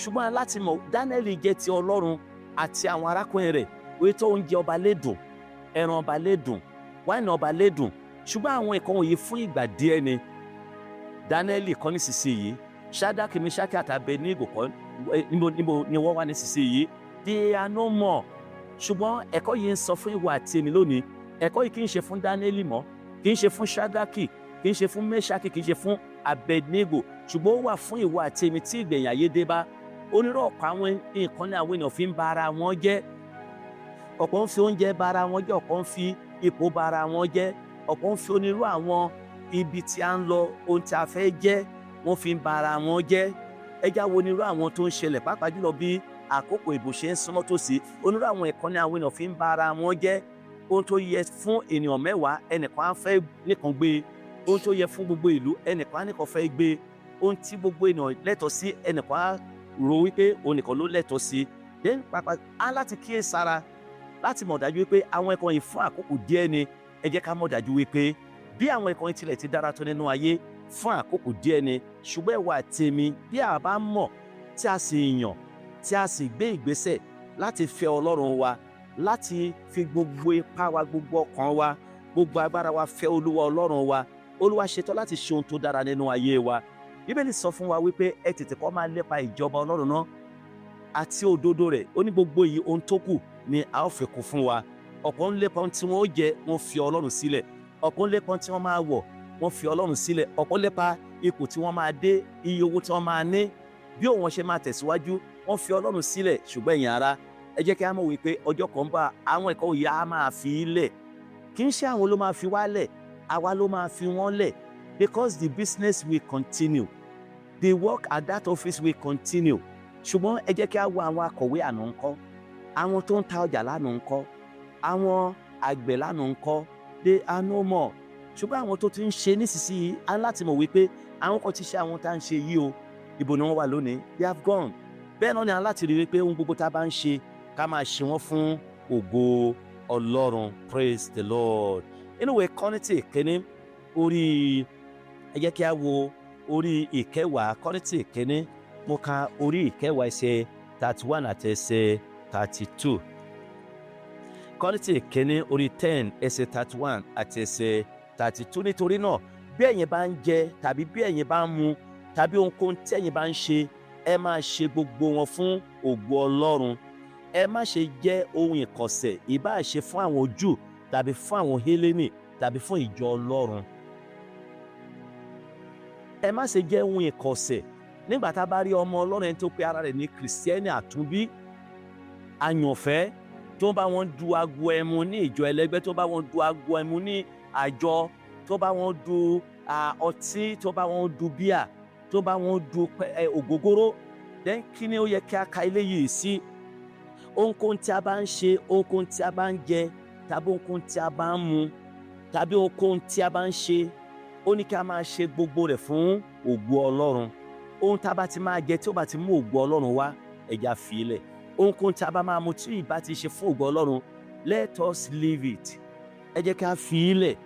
ṣùgbọ́n láti mọ̀ Dáníẹ́lì jẹ́ ti Ọlọ́run àti àwọn arákùnrin rẹ̀, wípé tó oúnjẹ ọba lè dùn, ẹran ọba lè dùn, wáìnì ọba lè dùn, ṣùgbọ́n àwọn ẹ̀kọ́ wọ̀nyí fún ìgbà díẹ̀ ni. Dáníẹ́lì kọ́ nísinsìnyí, Ṣádákì, Méṣákì àti Abednego kọ́ níbo ni wọ́n wà nísinsìnyí, they are no more. Ṣùgbọ́n ẹ̀kọ́ yìí ń sọ fún ìwọ àti èmi lónìí. Ẹ̀kọ́ yìí kì í ṣe fún Dáníẹ́lì mọ́, kì í ṣe fún Ṣádákì, kì í ṣe fún Méṣákì, kì í ṣe fún Abednego, ṣùgbọ́n ó wà fún ìwọ àti èmi tí ìgbẹ̀yìn ayé dé bá. Onírọ̀ ọ̀pọ̀ àwọn nǹkan ní àwọn ènìyàn fi ń ba ara wọn jẹ́. Ọ̀pọ̀ ń fi oúnjẹ ba ara wọn jẹ́, ọ̀pọ̀ ń fi ipò ba ara wọn jẹ́, ọ̀pọ̀ ń fi onírú àwọn ibi tí a ń lọ, ohun tí a fẹ́ jẹ́, wọ́n fi ń ba ara wọn jẹ́. Ẹ já wo onírú àwọn tó ń ṣẹlẹ̀, pàápàá jùlọ bí àkókò ìbò ṣe ń súnmọ́ tòsí. Onírú àwọn ẹ̀kọ́ ní àwọn ènìyàn fi ń ba ara wọn jẹ́. Ohun tó yẹ fún ènìyàn mẹ́wàá, ẹnìkan á fẹ́ nìkan gbé. Ohun tó yẹ fún gbogbo ìlú, ẹnìkan á nìkan fẹ́ gbé. Ohun tí gbogbo ènìyàn lẹ́tọ̀ọ́ sí, ẹnìkan á rò wípé òun nìkan ló lẹ́tọ̀ọ́ sí. Then pàápàá á láti kíyèsára láti mọ̀ dájú wípé àwọn ẹ̀kọ́ yìí fún àkókò díẹ̀ ni. Ẹ jẹ́ ká mọ̀ dájú wípé bí àwọn ẹ̀kọ́ yìí tilẹ̀ ti dára tó nínú ayé, fún àkókò díẹ̀ ni, ṣùgbọ́n ìwọ àti èmi bí a bá mọ̀ tí a sì yàn, tí a sì gbé ìgbésẹ̀ láti fẹ́ Ọlọ́run wa, láti fi gbogbo ipá wa, gbogbo ọkàn wa, gbogbo agbára wa fẹ́ Olúwa Ọlọ́run wa, Olúwa ṣetán láti ṣe ohun tó dára nínú ayé wa. Bíbélì sọ fún wa wípé ẹ tètè kọ́ máa lépa ìjọba Ọlọ́run náà àti òdodo rẹ̀. Ó ní gbogbo yìí ohun tó kù ni a ó fi kún fún wa. Ọ̀pọ̀ ń lépa ohun tí wọ́n ó jẹ, wọ́n fi Ọlọ́run sílẹ̀. Ọ̀pọ̀ ń lépa ohun tí wọ́n máa wọ̀, wọ́n fi Ọlọ́run sílẹ̀. Ọ̀pọ̀ lépa ipò tí wọ́n máa dé, iye owó tí wọ́n máa ní, bí òun ṣe máa tẹ̀síwájú, wọ́n fi Ọlọ́run sílẹ̀. Ṣùgbọ́n ẹ̀yin ará, ẹ jẹ́ kí a mọ̀ wípé ọjọ́ kan bá àwọn ẹ̀kọ́ yìí á máa fi í lẹ̀. Kì í ṣe àwọn ló máa fi wá lẹ̀, àwa ló máa fi wọ́n lẹ̀, because the business will continue, the work at that office will continue. Ṣùgbọ́n ẹ jẹ́ kí a wo àwọn akọ̀wé àná ńkọ́, àwọn tó ń ta ọjà lánàá ńkọ́, àwọn àgbẹ̀ lánàá ńkọ́, they are no more. Ṣùgbọ́n àwọn tó ti ń ṣe nísinsìnyí, a ní láti mọ̀ wípé àwọn kan ti ṣe àwọn tá à ń ṣe yìí o, ibo ni wọ́n wà lónìí, they have gone. Bẹ́ẹ̀ náà ni a ní láti rí wípé ohun gbogbo tá a bá ń ṣe, ká máa ṣe wọ́n fún ògo Ọlọ́run. Praise the Lord. Inú ìwé Kọ́ríńtì kínní orí, ẹ jẹ́ kí a wo orí ìkẹwàá, Kọ́ríńtì kínní, mo ka orí ìkẹwàá ẹsẹ̀ 31 àti ẹsẹ̀ 32. Kọ́ríńtì kínní orí 10 ẹsẹ̀ 31 àti ẹsẹ̀ 32. Nítorí náà bí ẹ̀yin bá ń jẹ tàbí bí ẹ̀yin bá ń mu tàbí ohunkóhun tí ẹ̀yin bá ń ṣe, ẹ máa ṣe gbogbo wọn fún ògo Ọlọ́run. Ẹ má ṣe jẹ́ ohun ìkọ̀sẹ̀, ìbáà ṣe fún àwọn Júù tàbí fún àwọn Hélénì tàbí fún ìjọ Ọlọ́run. Ẹ má ṣe jẹ́ ohun ìkọ̀sẹ̀ nígbà tá a bá rí ọmọ Ọlọ́run ẹni tó pe ara rẹ̀ ní Kìrìsìtẹ́nì àtúnbí, àyànfẹ́, tó bá wọn du ago ẹmu ní ìjọ ẹlẹgbẹ́, tó bá wọn du ago ẹmu ní àjọ, tó bá wọn du ọtí, tó bá wọn du bíà, tó bá wọn du ògógóró. Then kí ni ó yẹ kí a ka eléyìí sí? Ohunkóhun tí a bá ń ṣe, ohunkóhun tí a bá ń jẹ, tàbí ohunkóhun tí a bá ń mu, tàbí ohunkóhun tí a bá ń ṣe, ó ní kí a máa ṣe gbogbo rẹ̀ fún ògo Ọlọ́run. Ohun tí a bá ti máa jẹ tí ó bá ti mú ògo Ọlọ́run wá, ẹ jẹ́ á fi í lẹ̀. Ohunkóhun tí a bá máa mu tí ìbá ti ṣe fún ògo Ọlọ́run, let us leave it. Ẹ jẹ́ kí a fi í lẹ̀.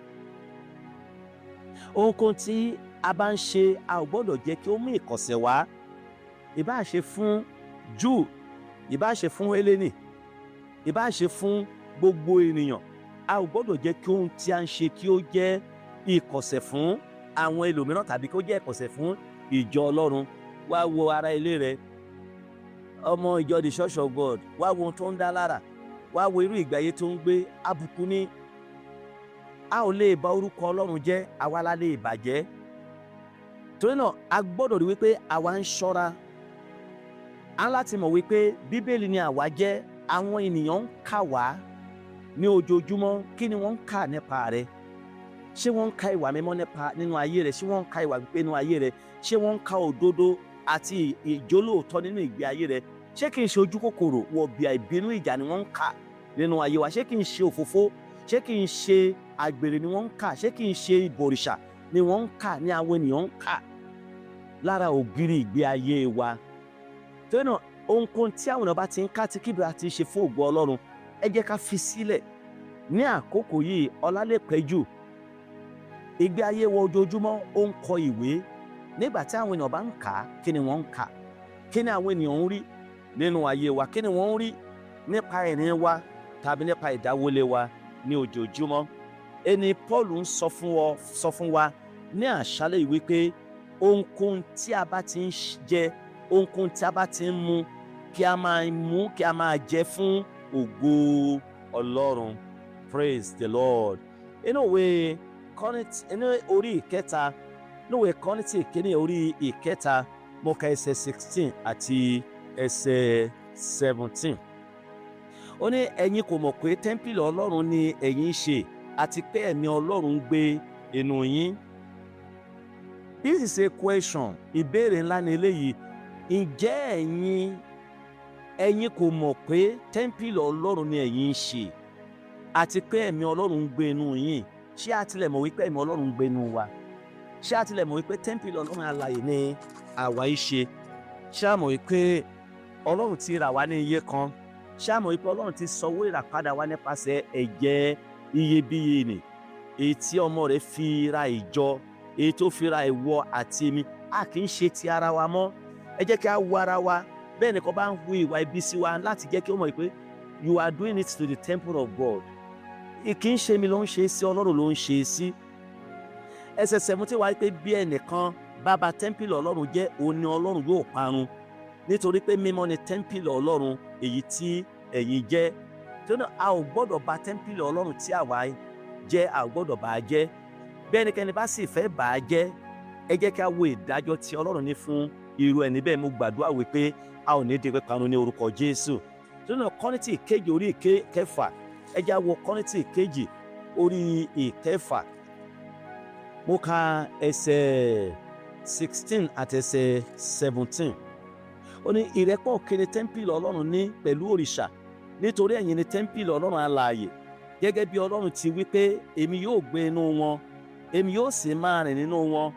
Ohunkóhun tí a bá ń ṣe, a ò gbọ́dọ̀ jẹ́ kí ó mú ìkọ̀sẹ̀ wá. Ìbá ṣe fún Júù, ìbá ṣe fún Hélénì, ìbá ṣe fún gbogbo ènìyàn, a ò gbọ́dọ̀ jẹ́ kí ohun tí a ń ṣe kí ó jẹ́ ìkọ̀sẹ̀ fún àwọn ẹlòmíràn tàbí kó jẹ́ ìkọ̀sẹ̀ fún ìjọ Ọlọ́run. Wá wo ará ilé rẹ, ọmọ ìjọ the Church of God, wá wo ohun tó ń dá lára, wá wo irú ìgbé ayé tó ń gbé. Àbùkù ni. A ò lè bà orúkọ Ọlọ́run jẹ́, àwa la lè bàjẹ́. Torí náà a gbọ́dọ̀ rí wípé àwa ń ṣọ́ra. A ń láti mọ̀ wípé Bíbélì ni àwa jẹ́. Àwọn ènìyàn ń kà wá ní ojoojúmọ́. Kí ni wọ́n ń kà nípa rẹ? Ṣé wọ́n ń ka ìwà mímọ́ nínú ayé rẹ? Ṣé wọ́n ń ka ìwà pípé nínú ayé rẹ? Ṣé wọ́n ń ka òdodo àti ìjólóòtọ́ nínú ìgbé ayé rẹ? Ṣé kì í ṣe ojú kòkòrò, wọ̀bìà, ìbínú, ìjà ni wọ́n ń kà nínú ayé wa? Ṣé kì í ṣe òfófó? Ṣé kì í ṣe àgbèrè ni wọ́n ń kà? Ṣé kì í ṣe ìbọ̀rìṣà ni wọ́n ń kà, ní àwọn ènìyàn ń kà lára ògiri ìgbé ayé wa? Torí náà ohunkóhun tí àwọn ènìyàn bá ti ń kà tí kìbìrà ti ṣe fún ògo Ọlọ́run, ẹ jẹ́ ká fi sílẹ̀. Ní àkókò yìí ọlá lè pẹ́ jù. Ìgbé ayé wa ojoojúmọ́ ó ń kọ ìwé. Nígbà tí àwọn ènìyàn bá ń kà, kí ni wọ́n ń kà? Kí ni àwọn ènìyàn ń rí nínú ayé wa? Kí ni wọ́n ń rí nípa ìrìn wa tàbí nípa ìdáwọ́lé wa ní ojoojúmọ́? Ẹni Paul ń sọ fún wa ní àṣálẹ́ yìí wípé ohunkóhun tí a bá ti ń jẹ, ohunkóhun tí a bá ti ń mu, kí a máa jẹ fún ògo Ọlọ́run. Praise the Lord. Inú ìwé orí ìkẹta, inú ìwé Kọ́ríńtì kìíní orí ìkẹta, mo ka ẹsẹ̀ 16 àti ẹsẹ̀ 17. Ó ní ẹ̀yin kò mọ̀ pé tẹ́ḿpìlì Ọlọ́run ni ẹ̀yin ṣe, àti pé ẹ̀mí Ọlọ́run ń gbé inú yín. This is a question. Ìbéèrè ńlá ni eléyìí. Ǹjẹ́ ẹ̀yin kò mọ̀ pé tẹ́ḿpìlì Ọlọ́run ni ẹ̀yin ṣe, àti pé ẹ̀mí Ọlọ́run ń gbé inú yín? Ṣé a tilẹ̀ mọ̀ wípé ẹ̀mí Ọlọ́run ń gbé inú wa? Ṣé a tilẹ̀ mọ̀ wípé tẹ́ḿpìlì Ọlọ́run alààyè ni àwa ń ṣe? Ṣé a mọ̀ wípé Ọlọ́run ti rà wá ní iye kan? Ṣé a mọ̀ wípé Ọlọ́run ti sanwó ìràpadà wa nípasẹ̀ ẹ̀jẹ̀ iyebíye nì, èyí tí ọmọ rẹ̀ fi ra ìjọ, èyí tó fi ra ìwọ àti èmi? A kì í ṣe ti ara wa mọ́. Ẹ jẹ́ kí a wo ara wa. Bẹ́ẹ̀ ni kò bá ń hu ìwà ibi sí wa, láti jẹ́ kí ó mọ̀ wípé you are doing it to the temple of God. Kì í ṣe mi ló ń ṣe sí, Ọlọ́run ló ń ṣe sí. Ẹsẹ̀ 17 wá pé bí ẹnìkan bá ba tẹ́ḿpìlì Ọlọ́run jẹ́, òun ni Ọlọ́run yóò parun, nítorí pé mímọ́ ni tẹ́ḿpìlì Ọlọ́run èyí tí ẹ̀yin jẹ́. Torí náà a ò gbọ́dọ̀ ba tẹ́ḿpìlì Ọlọ́run tí àwa jẹ́, a ò gbọ́dọ̀ bà á jẹ́. Bí ẹnikẹ́ni bá sì fẹ́ bà á jẹ́, ẹ jẹ́ kí a wo ìdájọ́ tí Ọlọ́run ní fún irú ẹni bẹ́ẹ̀. Mo gbàdúrà wípé a ò ní di píparun ní orúkọ Jésù. Torí náà Kọ́ríńtì kejì orí ìkẹfà, ẹ jẹ́ á wo Kọ́ríńtì kejì orí ìkẹfà. Mo ka ẹsẹ̀ 16 àti ẹsẹ̀ 17. Ó ní ìrẹ́pọ̀ kéré tẹ́ḿpìlì Ọlọ́run ní pẹ̀lú òrìṣà, nítorí ẹ̀yin ni tẹ́ḿpìlì Ọlọ́run alààyè. Gẹ́gẹ́ bí Ọlọ́run ti wí pé èmi yóò gbé inú wọn, èmi yóò sì máa rìn nínú wọn,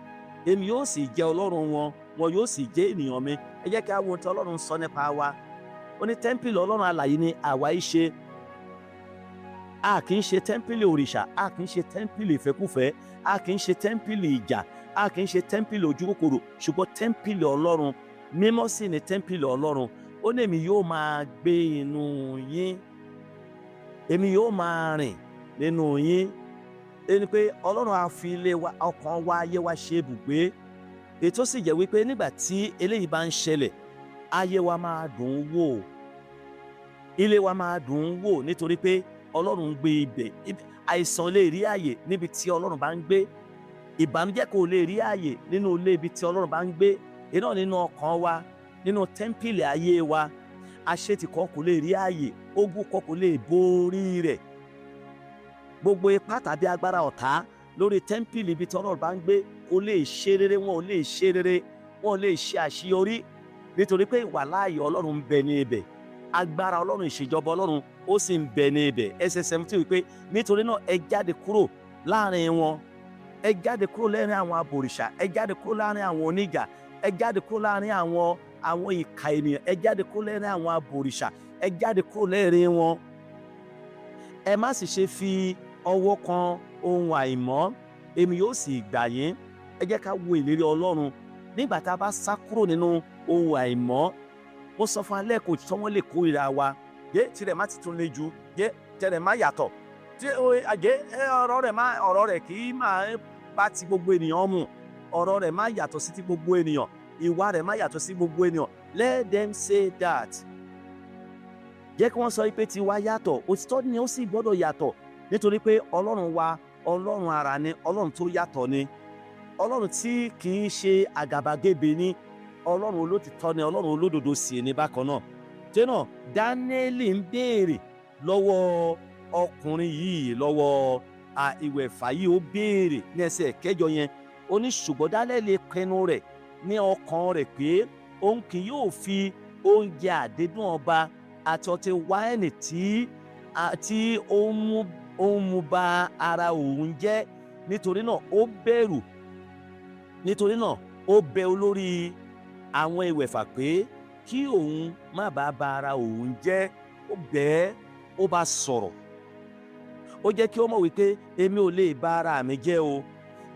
èmi yóò sì jẹ́ Ọlọ́run wọn, wọn yóò sì jẹ́ ènìyàn mi. Ẹ jẹ́ kí a wo ohun tí Ọlọ́run sọ nípa wa. Ó ní tẹ́ḿpìlì Ọlọ́run alààyè ni àwa í ṣe. A kì í ṣe tẹ́ḿpìlì òrìṣà, a kì í ṣe tẹ́ḿpìlì ìfẹ́kúfẹ̀ẹ́, a kì í ṣe tẹ́ḿpìlì ìjà, a kì í ṣe tẹ́ḿpìlì ojúkòkòrò, ṣùgbọ́n tẹ́ḿpìlì Ọlọ́run. Mímọ́ sì ni tẹ́ḿpìlì Ọlọ́run. Ó ní èmi yóò máa gbé inú yín, èmi yóò máa rìn nínú yín. Ẹni pé Ọlọ́run á fi ilé wa, ọkàn wa, ayé wa ṣe ibùgbé. Ètò sì jẹ́ wípé nígbà tí eléyìí bá ń ṣẹlẹ̀, ayé wa máa dùn ún wò, ilé wa máa dùn ún wò, nítorí pé Ọlọ́run ń gbé ibẹ̀. Àìsàn lè rí ààyè níbi tí Ọlọ́run bá ń gbé. Ìbànújẹ́ kò lè rí ààyè nínú ilé ibi tí Ọlọ́run bá ń gbé. Iná nínú ọkàn wa, nínú tẹ́ḿpìlì ayé wa, àṣetì kan kò lè rí ààyè, ogun kan kò lè borí rẹ̀. Gbogbo ipá tàbí agbára ọ̀tá lórí tẹ́ḿpìlì ibi tí Ọlọ́run bá ń gbé kò lè ṣe rere, wọn ò lè ṣe rere, wọn ò lè ṣe àṣeyọrí, nítorí pé ìwàláàyè Ọlọ́run ń bẹ ní ibẹ̀. Agbára Ọlọ́run, ìṣèjọba Ọlọ́run ó sì ń bẹ ní ibẹ̀. Ẹsẹ̀ 17 wípé nítorí náà ẹ jáde kúrò láàrin wọn, ẹ jáde kúrò láàrin àwọn abòrìṣà, ẹ jáde kúrò láàrin àwọn oníjà, ẹ jáde kúrò láàrin àwọn ìkà ènìyàn, ẹ jáde kúrò láàrin àwọn abòrìṣà, ẹ jáde kúrò láàrin wọn. Ẹ má sì ṣe fi ọwọ́ kan ohun àìmọ́, èmi yóò sì gbà yín. Ẹ jẹ́ ká wo ìlérí Ọlọ́run. Nígbà tá a bá sá kúrò nínú ohun àìmọ́, mo sọ fún alẹ́ kò tí wọ́n lè kórìíra wa. Tirẹ̀ má ti tún le jù, tirẹ̀ má yàtọ̀. Ọ̀rọ̀ rẹ̀ kì í máa bá ti gbogbo ènìyàn mu, ọ̀rọ̀ rẹ̀ má yàtọ̀ sí ti gbogbo ènìyàn, ìwà rẹ̀ má yàtọ̀ sí gbogbo ènìyàn. Let them say that. Jẹ́ kí wọ́n sọ pé tiwa yàtọ̀, òtítọ́ ni ó sì gbọ́dọ̀ yàtọ̀, nítorí pé Ọlọ́run wa Ọlọ́run ara ni, Ọlọ́run tó yàtọ̀ ni, Ọlọ́run tí kì í ṣe àgàbàgebè ni, Ọlọ́run olótìtọ́ ni, Ọlọ́run olódodo sì ni bákan náà. Ṣé náà Dáníẹ́lì ń béèrè lọ́wọ́ ọkùnrin yìí, lọ́wọ́ ìwẹ̀fà yìí, ó béèrè ní ẹsẹ̀ kẹjọ yẹn, ó ní ṣùgbọ́n Dáníẹ́lì pinnu rẹ̀ ní ọkàn rẹ̀ pé òun kì yóò fi oúnjẹ àdídùn ọba àti ọtí wáìnì tí ó ń mú ba ara òun jẹ́. Nítorí náà ó bẹ̀rù, nítorí náà ó bẹ olórí àwọn ìwẹ̀fà pé kí òun má bàa ba ara òun jẹ́. Ó bẹ̀ ẹ́, ó bá sọ̀rọ̀, ó jẹ́ kí ó mọ̀ wípé èmi ò lè ba ara mi jẹ́ o,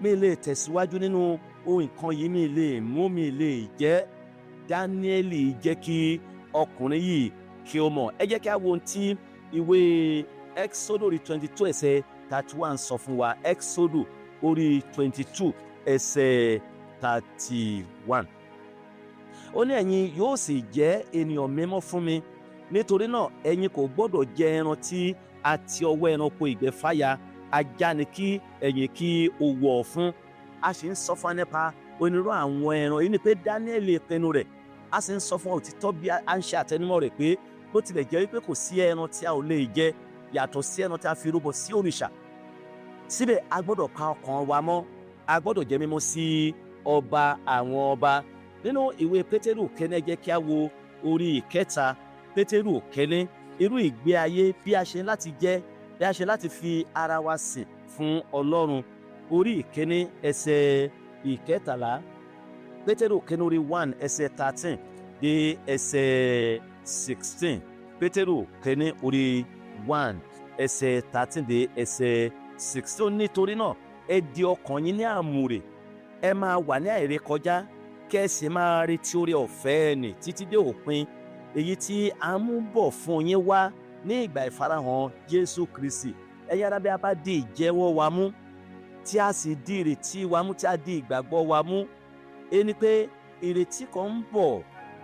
mi lè tẹ̀síwájú nínú ohun kan yìí, mi lè mú, mi lè jẹ́. Dáníẹ́lì jẹ́ kí ọkùnrin yìí kí ó mọ̀. Ẹ jẹ́ kí a wo ohun tí ìwé Exodus orí 22 ẹsẹ̀ 31 sọ fún wa. Exodus orí 22 ẹsẹ̀ 31. Ó ní ẹ̀yin yóò sì jẹ́ ènìyàn mímọ́ fún mi, nítorí náà ẹ̀yin kò gbọ́dọ̀ jẹ ẹran tí a ti ọwọ́ ẹranko ìgbẹ́ fàya, ajá ni kí ẹ̀yin kí ó wọ̀ fún. A sì ń sọ fún wa nípa onírú àwọn ẹran yìí, ni pé Dáníẹ́lì pinnu rẹ̀. A sì ń sọ fún wa òtítọ́ bí a ń ṣe àtẹnumọ́ rẹ̀ pé bó tilẹ̀ jẹ́ wípé kò sí ẹran tí a ò lè jẹ yàtọ̀ sí ẹran tí a fi rúbọ sí òrìṣà, síbẹ̀ a gbọ́dọ̀ pa ọkàn wa mọ́, a gbọ́dọ̀ jẹ́ mímọ́ sí ọba àwọn ọba. Nínú ìwé Pétérù kẹ́ni, ẹ jẹ́ kí a wo orí ìkẹta. Pétérù kẹ́ni, irú ìgbé ayé bí a ṣe láti jẹ́, bí a ṣe láti fi ara wa sìn fún Ọlọ́run. Orí ìkíní ẹsẹ̀ ìkẹtàlá. Pétérù kẹ́ni orí 1 ẹsẹ̀ 13 dé ẹsẹ̀ 16. Pétérù kẹ́ni orí 1 ẹsẹ̀ 13 dé ẹsẹ̀ 16. Nítorí náà ẹ di ọkàn yín ní àmùrè, ẹ máa wà ní àìrékọjá, kí ẹ sì máa retí oore ọ̀fẹ́ nì títí dé òpin, èyí tí a mú bọ̀ fún yín wá ní ìgbà ìfarahàn Jésù Kristi. Ẹ̀yin ará, bí a bá di ìjẹ́wọ́ wa mú, tí a sì di ìrètí wa mú, tí a di ìgbàgbọ́ wa mú, ẹni pé ìrètí kan ń bọ̀,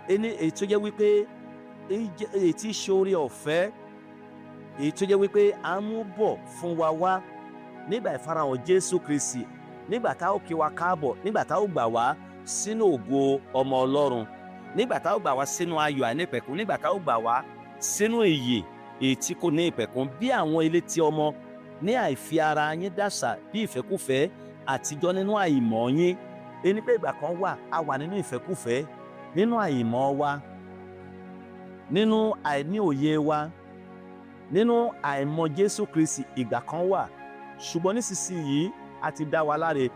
èyí tó jẹ́ wípé èyí tí ṣe oore ọ̀fẹ́, èyí tó jẹ́ wípé a mú bọ̀ fún wa wá nígbà ìfarahàn Jésù Kristi, nígbà tá ó kí wa káàbọ̀, nígbà tá ó gbà wá sínú ògo ọmọ Ọlọ́run, nígbà tá ó gbà wá sínú ayọ̀ àìnípẹ̀kun, nígbà tá ó gbà wá sínú ìyè èyí tí kò ní ìpẹ̀kun. Bí àwọn ilé tí ọmọ ní àìfi ara yín dàṣà bí ìfẹ́kúfẹ́ àtijọ́ nínú àìmọ̀ yín. Ẹni pé ìgbà kan wà, a wà nínú ìfẹ́kúfẹ́, nínú àìmọ̀ wa, nínú àìní òye wa, nínú àìmọ̀ Jésù Kristi. Ìgbà kan wà, ṣùgbọ́n nísinsìnyí a ti dá wa láre,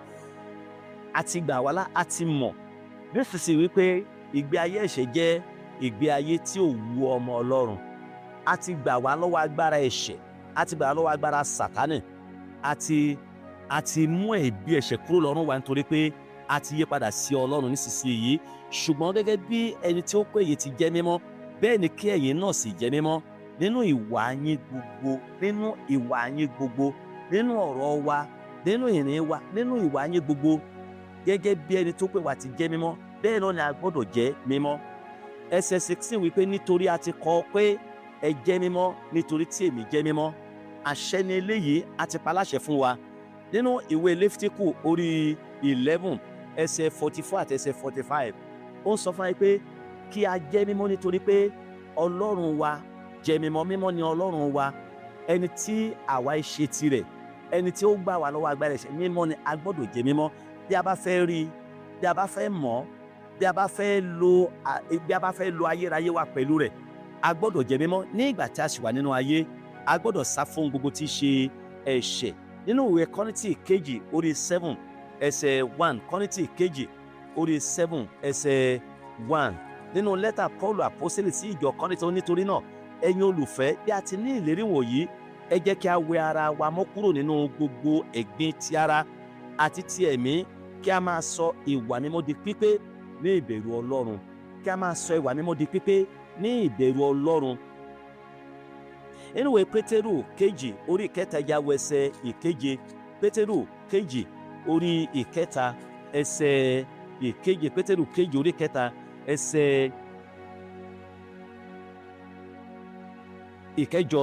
a ti gbà wá lá, a ti mọ̀ nísinsìnyí wípé ìgbé ayé ẹ̀ṣẹ̀ jẹ́ ìgbé ayé tí ò wu ọmọ Ọlọ́run. A ti gbà wá lọ́wọ́ agbára ẹ̀ṣẹ̀, a ti gbà wá lọ́wọ́ agbára Sátánì, a ti mú ẹ̀bi ẹ̀ṣẹ̀ kúrò lọ́rùn wa, nítorí pé a ti yí padà sí Ọlọ́run nísinsìnyí. Ṣùgbọ́n gẹ́gẹ́ bí ẹni tí ó pé èyí ti jẹ́ mímọ́, bẹ́ẹ̀ ni kí ẹ̀yin náà sì jẹ́ mímọ́ nínú ìwà yín gbogbo, nínú ìwà yín gbogbo, nínú ọ̀rọ̀ wa, nínú ìrìn wa, nínú ìwà yín gbogbo. Gẹ́gẹ́ bí ẹni tó pé wa ti jẹ́ mímọ́, bẹ́ẹ̀ náà ni a gbọ́dọ̀ jẹ́ mímọ́. Ẹsẹ̀ 16 wípé nítorí a ti kọ pé ẹ jẹ́ mímọ́ nítorí tí èmi jẹ́ mímọ́. Àṣẹ ni eléyìí a ti pa láṣẹ fún wa nínú ìwé Léfítíkù orí 11 ẹsẹ̀ 44 àti ẹsẹ̀ 45. Ó ń sọ fún wa pé kí a jẹ́ mímọ́ nítorí pé Ọlọ́run wa jẹ́ mímọ́. Mímọ́ ni Ọlọ́run wa, ẹni tí àwa ṣe tirẹ̀, ẹni tí ó gbà wá lọ́wọ́ agbára ẹ̀ṣẹ̀. Mímọ́ ni a gbọ́dọ̀ jẹ́ mímọ́. Bí a bá fẹ́ rí, bí a bá fẹ́ mọ̀, bí a bá fẹ́ lo ayérayé wa pẹ̀lú rẹ̀, a gbọ́dọ̀ jẹ́ mímọ́. Ní ìgbà tí a sì wà nínú ayé, a gbọ́dọ̀ sá fún gbogbo tí í ṣe ẹ̀ṣẹ̀. Nínú ìwé Kọ́ríńtì kejì orí 7 ẹsẹ̀ 1, Kọ́ríńtì kejì orí 7 ẹsẹ̀ 1. Nínú lẹ́tà Paul àpọ́sítélì sí ìjọ Kọ́ríńtì, nítorí náà ẹ̀yin olùfẹ́, bí a ti ní ìlérí wọ̀nyí, ẹ jẹ́ kí a wẹ ara wa mọ́ kúrò nínú gbogbo ẹ̀gbin ti ara àti ti ẹ̀mí, kí a máa sọ ìwà mímọ́ di pípé ní ìbẹ̀rù Ọlọ́run. Kí a máa sọ ìwà mímọ́ di pípé ní ìbẹ̀rù Ọlọ́run. Nínú ìwé Pétérù kejì orí ìkẹta, ẹja wo ẹsẹ̀ ìkeje. Pétérù kejì orí ìkẹta ẹsẹ̀ ìkeje, Pétérù kejì orí kẹta ẹsẹ̀ ìkẹjọ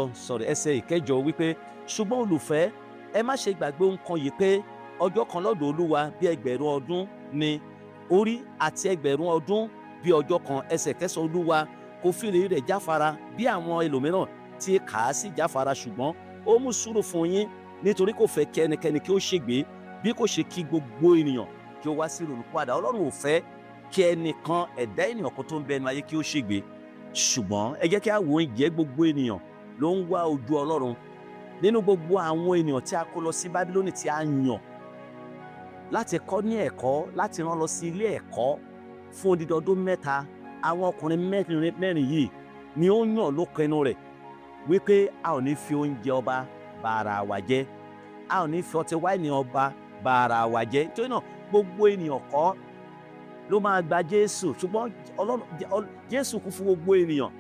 ẹsẹ̀ ìkẹjọ wípé ṣùgbọ́n olùfẹ́, ẹ má ṣe gbàgbé ohun kan yìí pé ọjọ́ kan lọ́dọ̀ Olúwa bí ẹgbẹ̀rún ọdún ni orí, àti ẹgbẹ̀rún ọdún bí ọjọ́ kan. Ẹsẹ̀ kẹsàn-án, Olúwa kò fi ìlérí rẹ̀ jáfara bí àwọn ẹlòmíràn ti kà á sí jáfara, ṣùgbọ́n ó mú sùúrù fún yín, nítorí kò fẹ́ kí ẹnikẹ́ni kí ó ṣègbé, bí kò ṣe kí gbogbo ènìyàn kí ó wá sí ìrònúpìwàdà. Ọlọ́run ò fẹ́ kí ẹnìkan ẹ̀dá ènìyàn kan tó ń bẹ nínú ayé kí ó ṣègbé, ṣùgbọ́n ẹ jẹ́ kí a wò ó, ǹjẹ́ gbogbo ènìyàn ló ń wá ojú Ọlọ́run? Nínú gbogbo àwọn ènìyàn tí a kó lọ sí Bábílónì tí a yàn láti kọ́ ní ẹ̀kọ́, láti rán lọ sí ilé ẹ̀kọ́ fún odidi ọdún mẹ́ta, àwọn ọkùnrin mẹ́rin yìí ni ó yàn lókẹ́nu rẹ̀ wípé a ò ní fi oúnjẹ ọba ba ara wa jẹ́, a ò ní fi ọtí wáìnì ọba ba ara wa jẹ́. Nítorí náà gbogbo ènìyàn kọ́ ló máa gba Jésù, ṣùgbọ́n Jésù kú fún gbogbo ènìyàn.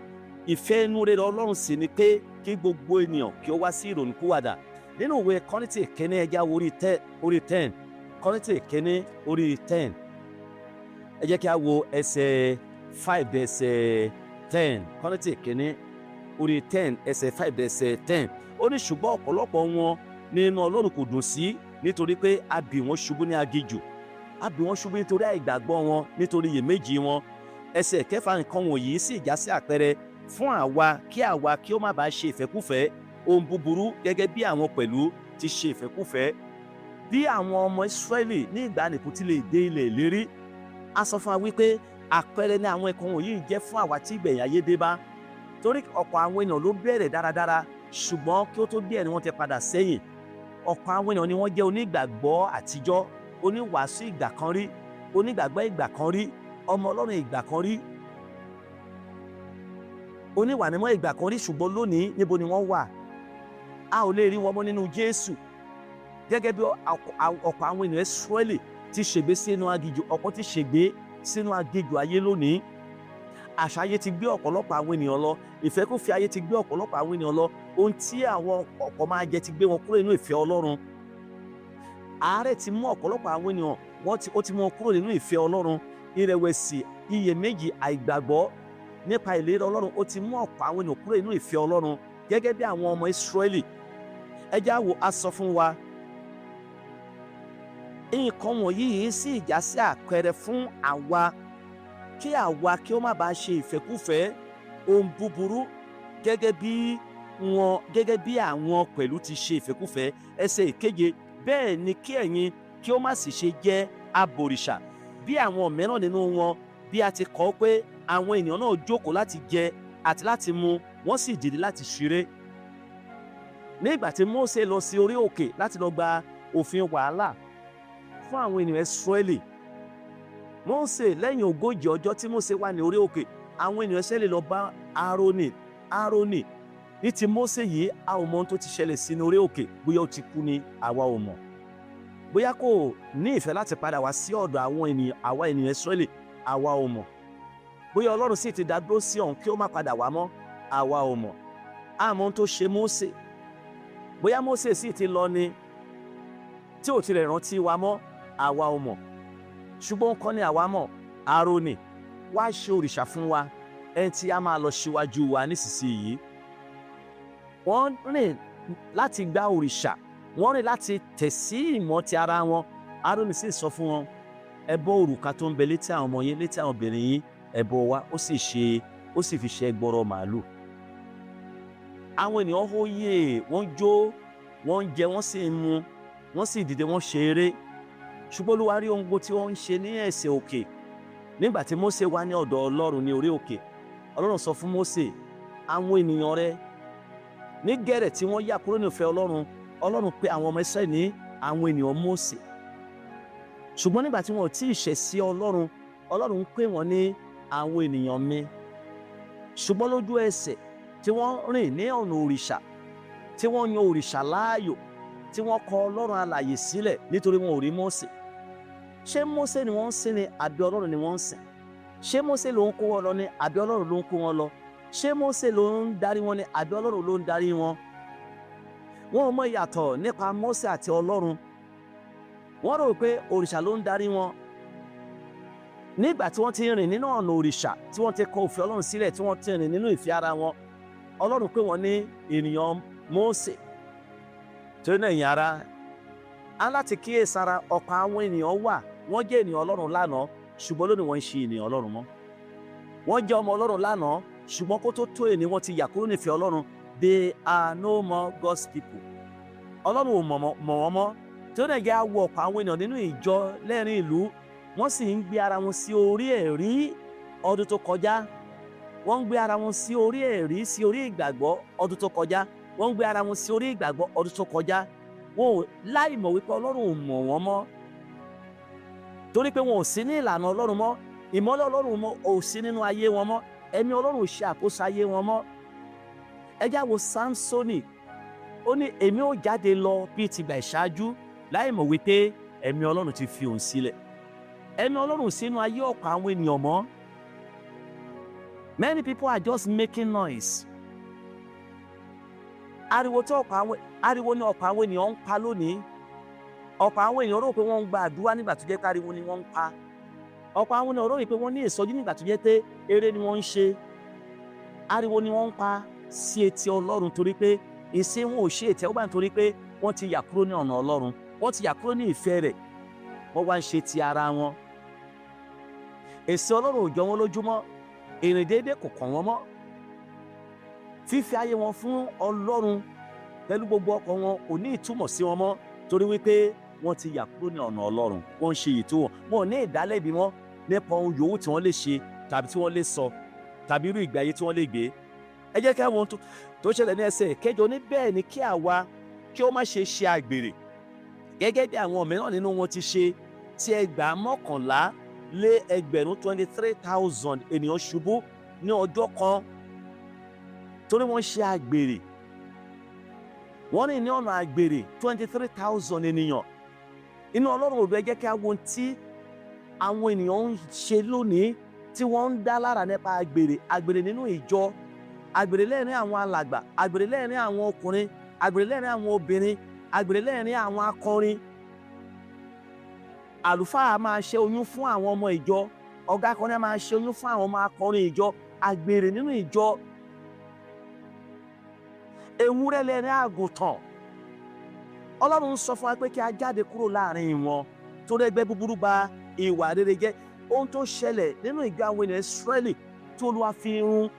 Ìfẹ́ inú rere Ọlọ́run sì ni pé kí gbogbo ènìyàn kí ó wá sí ìrònúpìwàdà. Nínú ìwé Kọ́ríńtì kínní, ẹ já wo orí 10, Kọ́ríńtì kínní orí 10, ẹ jẹ́ kí a wo ẹsẹ̀ 5 dé ẹsẹ̀ 10. Kọ́ríńtì kínní orí 10 ẹsẹ̀ 5 dé ẹsẹ̀ 10. Ó ní ṣùgbọ́n ọ̀pọ̀lọpọ̀ wọn nínú Ọlọ́run kò dùn sí, nítorí pé a bì wọ́n ṣubú ní aginjù, a bì wọ́n ṣubú nítorí àìgbàgbọ́ wọn, nítorí iyèméjì wọn. Ẹsẹ̀ kẹfà, nǹkan wọ̀nyí sì já sí àpẹẹrẹ fún àwa kí ó má bàa ṣe ìfẹ́kúfẹ̀ẹ́ ohun búburú gẹ́gẹ́ bí àwọn pẹ̀lú ti ṣe ìfẹ́kúfẹ̀ẹ́. Bí àwọn ọmọ Ísírẹ́lì ní ìgbàanì kò ti lè dé ilẹ̀ ìlérí, a sọ fún wa wípé àpẹẹrẹ ní àwọn nǹkan wọ̀nyí jẹ́ fún àwa tí ìgbẹ̀yìn ayé dé bá. Torí ọ̀pọ̀ àwọn ènìyàn ló bẹ̀rẹ̀ dáradára, ṣùgbọ́n kí ó tó díẹ̀ ni wọ́n ti padà sẹ́yìn. Ọ̀pọ̀ àwọn ènìyàn ni wọ́n jẹ́ onígbàgbọ́ àtijọ́, oníwàásù ìgbà kan rí, onígbàgbọ́ ìgbà kan rí, ọmọ Ọlọ́run ìgbà kan rí, oníwà mímọ́ ìgbà kan rí, ṣùgbọ́n lónìí níbo ni wọ́n wà? A ò lè rí wọn mọ́ nínú Jésù. Gẹ́gẹ́ bí ọ̀pọ̀ àwọn ènìyàn Ísírẹ́lì ti ṣègbé sínú aginjù, ọ̀pọ̀ ti ṣègbé sínú aginjù ayé lónìí. Àṣà ayé ti gbé ọ̀pọ̀lọpọ̀ àwọn ènìyàn lọ, ìfẹ́kúfẹ̀ẹ́ ayé ti gbé ọ̀pọ̀lọpọ̀ àwọn ènìyàn lọ, ohun tí àwọn ọ̀pọ̀ máa jẹ ti gbé wọn kúrò nínú ìfẹ́ Ọlọ́run. Àárẹ̀ ti mú ọ̀pọ̀lọpọ̀ àwọn ènìyàn, ó ti mú wọn kúrò nínú ìfẹ́ Ọlọ́run. Ìrẹ̀wẹ̀sì, iyèméjì, àìgbàgbọ́ nípa ìlérí Ọlọ́run ó ti mú ọ̀pọ̀ àwọn ènìyàn kúrò nínú ìfẹ́ Ọlọ́run, gẹ́gẹ́ bí àwọn ọmọ Ísírẹ́lì. Ẹ já wo, a sọ fún wa, nǹkan wọ̀nyí yìí sì já sí àpẹẹrẹ fún àwa kí ó má bàa ṣe ìfẹ́kúfẹ̀ẹ́ ohun búburú gẹ́gẹ́ bí àwọn pẹ̀lú ti ṣe ìfẹ́kúfẹ̀ẹ́. Ẹsẹ̀ ìkeje, bẹ́ẹ̀ ni kí ẹ̀yin kí ó má sì ṣe jẹ́ abọ̀rìṣà bí àwọn mìíràn nínú wọn, bí a ti kọ pé àwọn ènìyàn náà jókòó láti jẹ àti láti mu, wọ́n sì dìde láti ṣeré. Nígbà tí Mósè lọ sí orí òkè láti lọ gba òfin wàhálà fún àwọn ènìyàn Ísírẹ́lì, Mósè lẹ́yìn 40 ọjọ́ tí Mósè wà ní orí òkè, àwọn ènìyàn Ísírẹ́lì lọ bá Árónì. Ní ti Mósè yìí, a ò mọ ohun tó ti ṣẹlẹ̀ sí ní orí òkè, bóyá ó ti kú ni àwa ò mọ̀, bóyá kò ní ìfẹ́ láti padà wá sí ọ̀dọ̀ àwa ènìyàn Ísírẹ́lì, àwa ò mọ̀, bóyá Ọlọ́run sì ti dá dúró sí ọ̀hún kí ó má padà wá mọ́, àwa ò mọ̀. A mọ ohun tó ṣe Mósè, bóyá Mósè sì ti lọ ni tí ò tilẹ̀ rántí wa mọ́, àwa ò mọ̀. Ṣùgbọ́n kan ni àwa mọ̀, Árónì wá ṣe òrìṣà fún wa, ẹni tí a máa lọ síwájú wa nísinsìnyí. Wọ́n rìn láti gbá òrìṣà, wọ́n rìn láti tẹ̀ sí ìmọ̀ ti ara wọn. Árónì sì sọ fún wọn, ẹ bọ́ òrùka tó ń bẹ létí àwọn ọmọ yín, létí àwọn obìnrin yín, ẹ bọ́ wá. Ó sì fi ṣe ẹgbọrọ màálù. Àwọn ènìyàn hóyè, wọ́n jó, wọ́n jẹ, wọ́n sì mu, wọ́n sì dìde, wọ́n ṣe eré. Ṣùgbọ́n Olúwa rí ohun gbogbo tí wọ́n ń ṣe ní ẹsẹ̀ òkè. Nígbà tí Mósè wá ní ọ̀dọ̀ Ọlọ́run ní orí òkè, Ọlọ́run sọ fún Mósè, àwọn ènìyàn rẹ ní gẹ̀rẹ̀ tí wọ́n yà kúrò ní ìfẹ́ Ọlọ́run, Ọlọ́run pè àwọn ọmọ Ísírẹ́lì ní àwọn ènìyàn Mósè. Ṣùgbọ́n nígbà tí wọn ò tí ì ṣẹ̀ sí Ọlọ́run, Ọlọ́run pè wọ́n ní àwọn ènìyàn mi. Ṣùgbọ́n lójú ẹsẹ̀ tí wọ́n rìn ní ọ̀nà òrìṣà, tí wọ́n yan òrìṣà láàyò, tí wọ́n kọ Ọlọ́run alààyè sílẹ̀ nítorí wọn ò rí Mósè. Ṣé Mósè ni wọ́n ń sìn ni àbí Ọlọ́run ni wọ́n ń sìn? Ṣé Mósè ló ń kó wọn lọ ni àbí Ọlọ́run ló ń kó wọn lọ? Ṣé Mósè ló ń darí wọn ni àbí Ọlọ́run ló ń darí wọn? Wọn ò mọ ìyàtọ̀ nípa Mósè àti Ọlọ́run. wọ́n rò pé òrìṣà ló ń darí wọn. Nígbà tí wọ́n ti rìn nínú ọ̀nà òrìṣà, tí wọ́n ti kọ òfin Ọlọ́run sílẹ̀, tí wọ́n ti rìn nínú ìfẹ́ ara wọn, Ọlọ́run pè wọ́n ní ènìyàn Mósè. Torí náà ẹ̀yin ará, a láti kíyèsára, ọ̀pọ̀ àwọn ènìyàn wà, wọ́n jẹ́ ènìyàn Ọlọ́run lánàá, ṣùgbọ́n lónìí wọ́n ń ṣe ènìyàn Ọlọ́run mọ́. Wọ́n jẹ́ ọmọ Ọlọ́run lánàá, ṣùgbọ́n kó tó èní wọ́n ti yà kúrò nífẹ̀ẹ́ Ọlọ́run. They are no more God's people. Ọlọ́run ò mọ̀ wọ́n mọ́. Torí náà jẹ́ àwọ̀ ọ̀pọ̀ àwọn ènìyàn nínú ìjọ lẹ́rìn ìlú, wọ́n sì ń gbé ara wọn sí orí ẹ̀rí ọdún tó kọjá. Wọ́n ń gbé ara wọn sí orí ẹ̀rí, sí orí ìgbàgbọ́ ọdún tó kọjá. Wọ́n ń gbé ara wọn sí orí ìgbàgbọ́ ọdún tó kọjá. Wọn ò láì mọ̀ wípé Ọlọ́run ò mọ̀ wọ́n mọ́. Torí pé wọn ò sí ní ìlànà Ọlọ́run mọ́. Ìmọ́lẹ̀ Ọlọ́run ò sí nínú ayé wọn mọ́. Ẹ̀mí Ọlọ́run ò ṣe àkóso ayé wọn mọ́. Ẹ já wo Sámsónì. Ó ní èmi ò jáde lọ bí tìgbà ìṣáájú, láì mọ̀ wípé ẹ̀mí Ọlọ́run ti fi òun sílẹ̀. Ẹ̀mí Ọlọ́run sínú ayé ọ̀pọ̀ àwọn ènìyàn mọ́. Many people are just making noise. Ariwo ni ọ̀pọ̀ àwọn ènìyàn ń pa lónìí. Ọ̀pọ̀ àwọn ènìyàn rò pé wọ́n ń gba àdúrà nígbà tó jẹ́ pé ariwo ni wọ́n ń pa. Ọ̀pọ̀ àwọn ènìyàn rò pé wọ́n ní ìsọjí nígbà tó jẹ́ pé eré ni wọ́n ń ṣe. Ariwo ni wọ́n ń pa sí etí Ọlọ́run, torí pé ìsìn wọn ò ṣe ìtẹ́wọ́gbà, nítorí pé wọ́n ti yà kúrò ní ọ̀nà Ọlọ́run. Wọ́n ti yà kúrò ní ìfẹ́ rẹ̀. Wọ́n wá ń ṣe ti ara wọn. Èsì Ọlọ́run ò jọ wọ́n lójúmọ́. Ìrìn déédéé kò kàn wọ́n mọ́. Fífi ayé wọn fún Ọlọ́run pẹ̀lú gbogbo ọkàn wọn kò ní ìtumọ̀ sí wọn mọ́, torí wípé wọ́n ti yà kúrò ní ọ̀nà Ọlọ́run. Wọ́n ń ṣe èyí tó wọn ò ní ìdálẹ́bi mọ́ nípa ohun yòówù tí wọ́n lè ṣe tàbí tí wọ́n lè sọ tàbí irú ìgbé ayé tí wọ́n lè gbé. Ẹ jẹ́ ká wo ohun tó ṣẹlẹ̀ ní ẹsẹ̀ kẹjọ. Ní bẹ́ẹ̀ ni kí àwa kí ó má ṣe ṣe àgbèrè, gẹ́gẹ́ bí àwọn mìíràn nínú wọn ti ṣe, tí 23,000 ènìyàn ṣubú ní ọjọ́ kan, torí wọ́n ṣe àgbèrè. Wọ́n rìn ní ọ̀nà àgbèrè. 23,000 ènìyàn. Inú Ọlọ́run ò dùn. Ẹ jẹ́ kí a wo ohun tí àwọn ènìyàn ń ṣe lónìí, tí wọ́n ń dá lára nípa àgbèrè. Àgbèrè nínú ìjọ, àgbèrè lẹ́rìn àwọn alàgbà, àgbèrè lẹ́rìn àwọn ọkùnrin, àgbèrè lẹ́rìn àwọn obìnrin, àgbèrè lẹ́rìn àwọn akọrin. Àlùfáà máa ṣe oyún fún àwọn ọmọ ìjọ. Ọ̀gá akọrin máa ṣe oyún fún àwọn ọmọ akọrin ìjọ. Àgbèrè nínú ìjọ. Ewúrẹ́ lẹ́rìn àgùntàn. Ọlọ́run sọ fún wa pé kí a jáde kúrò láàrin wọn, torí ẹgbẹ́ búburú ba ìwà rere jẹ́. Ohun tó ṣẹlẹ̀ nínú ìjọ àwọn ènìyàn Ísírẹ́lì tí Olúwa fi run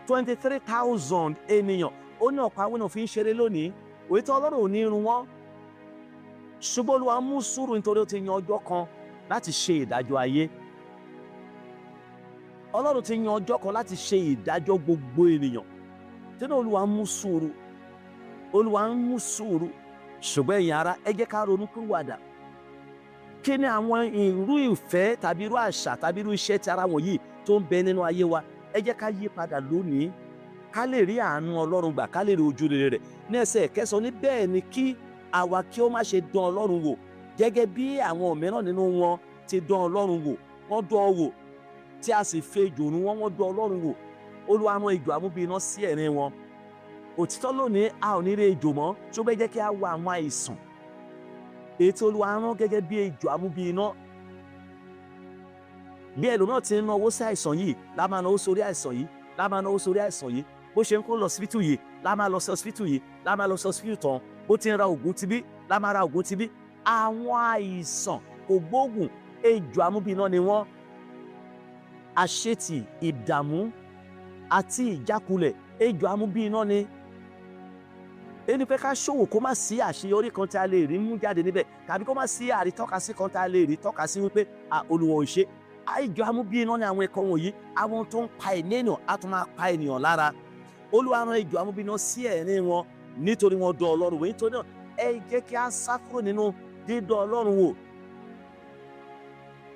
23,000 ènìyàn. Ó ní ọ̀pọ̀ àwọn ènìyàn fi ń ṣeré lónìí. Òótọ́ Ọlọ́run ò ní run wọ́n. Ṣùgbọ́n Olúwa mú sùúrù, nítorí ó ti yan ọjọ́ kan láti ṣe ìdájọ́ ayé. Ọlọ́run ti yan ọjọ́ kan láti ṣe ìdájọ́ gbogbo ènìyàn. Tí náà Olúwa mú sùúrù. Olúwa ń mú sùúrù. Ṣùgbọ́n ẹ̀yin ará, ẹ jẹ́ ká ronú pìwàdà. Kí ni àwọn irú ìfẹ́ tàbí irú àṣà tàbí irú iṣẹ́ ti ara wọ̀nyí tó ń bẹ nínú ayé wa? Ẹ jẹ́ ká yí padà lónìí, ká lè rí àánú Ọlọ́run gbà, ká lè rí ojú rere rẹ̀. Ní ẹsẹ̀ kẹsàn-án, ní bẹ́ẹ̀ ni kí àwa kí ó má ṣe dán Ọlọ́run wò, gẹ́gẹ́ bí àwọn mìíràn nínú wọn ti dán Ọlọ́run wò. Wọ́n dán ọ wò, tí a sì fi ejò run wọ́n dán Ọlọ́run wò. Olúwa rán ejò amúbíiná sí ẹ̀rín wọn. Òtítọ́ lónìí, a ò ní rí ejò mọ́, ṣùgbọ́n ẹ jẹ́ kí a wo àwọn àìsàn èyí tí Olúwa rán gẹ́gẹ́ bí ejò amúbíiná. Bí ẹlòmíràn ti ń náwó sí àìsàn yìí, la máa náwó sórí àìsàn yìí, la máa náwó sórí àìsàn yìí. Bó ṣe ń kó lọ síbítù yìí, la máa lọ sí ọsibítù yìí, la máa lọ sí ọsibítù tán. Bó ti ń ra ògùn tibí, la máa ra ògùn tibí. Àwọn àìsàn kò gbóògùn, ejò amúbíiná ni wọ́n. Àṣetì, ìdààmú àti ìjákulẹ̀, ejò amúbíiná ni. Ẹni pé ká ṣòwò kó má sí àṣeyọrí kan tí a lè rí mú jáde níbẹ̀, tàbí kó má sí àrítọ́kasí kan tí a lè rí tọ́ka sí wípé Olúwa ò ṣe. Ejò amúbíiná ni àwọn ẹ̀kọ́ wọ̀nyí. Àwọn tó ń pa ènìyàn á tún máa pa ènìyàn lára. Olúwa rán ejò amúbíiná sí ẹ̀rín wọn, nítorí wọ́n dán Ọlọ́run wò. Nítorí náà, ẹ jẹ́ kí a sá kúrò nínú dídán Ọlọ́run wò.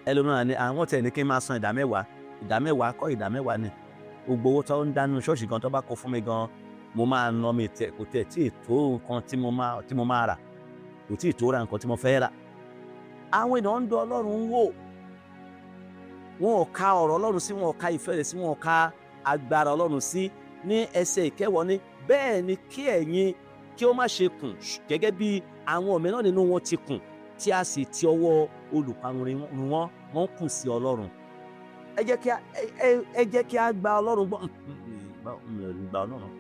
Ẹlòmíràn ni àwọn tẹ̀ ní kí n máa san ìdámẹ́wàá. Ìdámẹ́wàá kọ́ ìdámẹ́wàá ni. Gbogbo owó tó ń dánú ṣọ́ọ̀ṣì gan tó bá kó fún mi gan, mo máa ná mi kò tẹ̀ tí ì tó nǹkan tí mo máa rà, kò tí ì tó ra nǹkan tí mo fẹ́ rà. Àwọn ènìyàn ń dán Ọlọ́run wò. Wọn ò ka ọ̀rọ̀ Ọlọ́run sí, wọn ò ka ìfẹ́ rẹ̀ sí, wọn ò ka agbára Ọlọ́run sí. Ní ẹsẹ̀ ìkẹwọ́ ni, bẹ́ẹ̀ ni kí ẹ̀yin kí ó má ṣe kùn, gẹ́gẹ́ bí àwọn mìíràn nínú wọn ti kùn. tí a sì ti ọwọ́ olùparun run wọ́n kù sí Ọlọ́run. Ẹ jẹ́ kí a gba Ọlọ́run gbọ́. Gba Ọlọ́run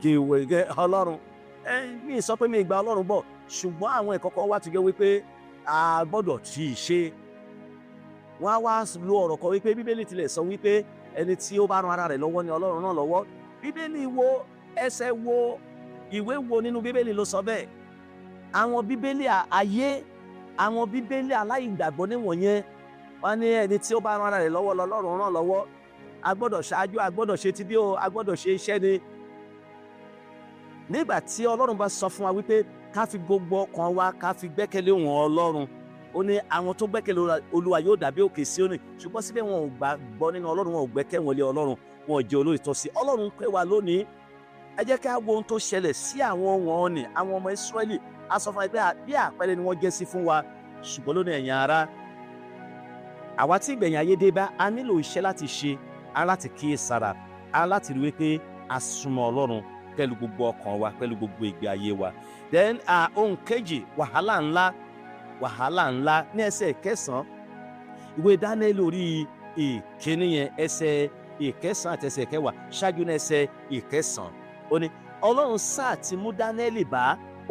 kí Ọlọ́run mi sọ pé mi gba Ọlọ́run gbọ́, ṣùgbọ́n àwọn ẹ̀kọ́ kan wà tó jẹ́ wípé a gbọ́dọ̀ tí ì ṣe. Wọ́n á wá lo ọ̀rọ̀ kan wípé Bíbélì tilẹ̀ sọ wípé ẹni tí ó bá ran ara rẹ̀ lọ́wọ́ ni Ọlọ́run ràn lọ́wọ́. Bíbélì wo, ẹsẹ̀ wo, ìwé wo nínú Bíbélì ló sọ bẹ́ẹ̀? Àwọn Bíbélì ayé, àwọn Bíbélì aláìgbàgbọ́ níwọ̀nyẹn, wọ́n ní ẹni tí ó bá ran ara rẹ̀ lọ́wọ́ lọ́lọ́run ràn lọ́wọ́. A gbọ́dọ̀ ṣáájú, a gbọ́dọ̀ ṣe ti bí o, a gbọ́dọ̀ ṣe iṣẹ́ ni. Nígbà tí Ọlọ́run bá sọ fún wa wípé ká fi gbogbo ọkàn wa ká fi gbẹ́kẹ̀lé wọn Ọlọ́run, ó ní àwọn tó gbẹ́kẹ̀lé Olúwa yóò dàbí òkè Síónì, ṣùgbọ́n síbẹ̀ wọn ò gbàgbọ́ nínú Ọlọ́run, wọn ò gbẹ́kẹ̀lé Ọlọ́run, wọn ò jẹ́ olóòótọ́ sí Ọlọ́run. Pè wá lónìí, ẹ jẹ́ ká wo ohun tó ṣẹlẹ̀ sí àwọn wọ̀nnì, àwọn ọmọ Ísírẹ́lì. A sọ fún wa pé bí àpẹẹrẹ ni wọ́n jẹ́ sí fún wa, ṣùgbọ́n lónìí ẹ̀yin ará, àwa tí ìgbẹ̀yìn ayé dé bá, a nílò iṣẹ́ láti ṣe, a láti kíyèsára, a láti rí wípé a súnmọ́ Ọlọ́run pẹ̀lú gbogbo ọkàn wa, pẹ̀lú gbogbo ìgbé ayé wa. Then ohun kejì, wàhálà ńlá ní ẹsẹ̀ ìkẹsàn-án, ìwé Dáníẹ́lì orí ìkíní yẹn, ẹsẹ̀ ìkẹsàn-án àti ẹsẹ̀ ìkẹwàá, ṣáájú ní ẹsẹ̀ ìkẹsàn-án, ó ní Ọlọ́run sáà ti mú Dáníẹ́lì bá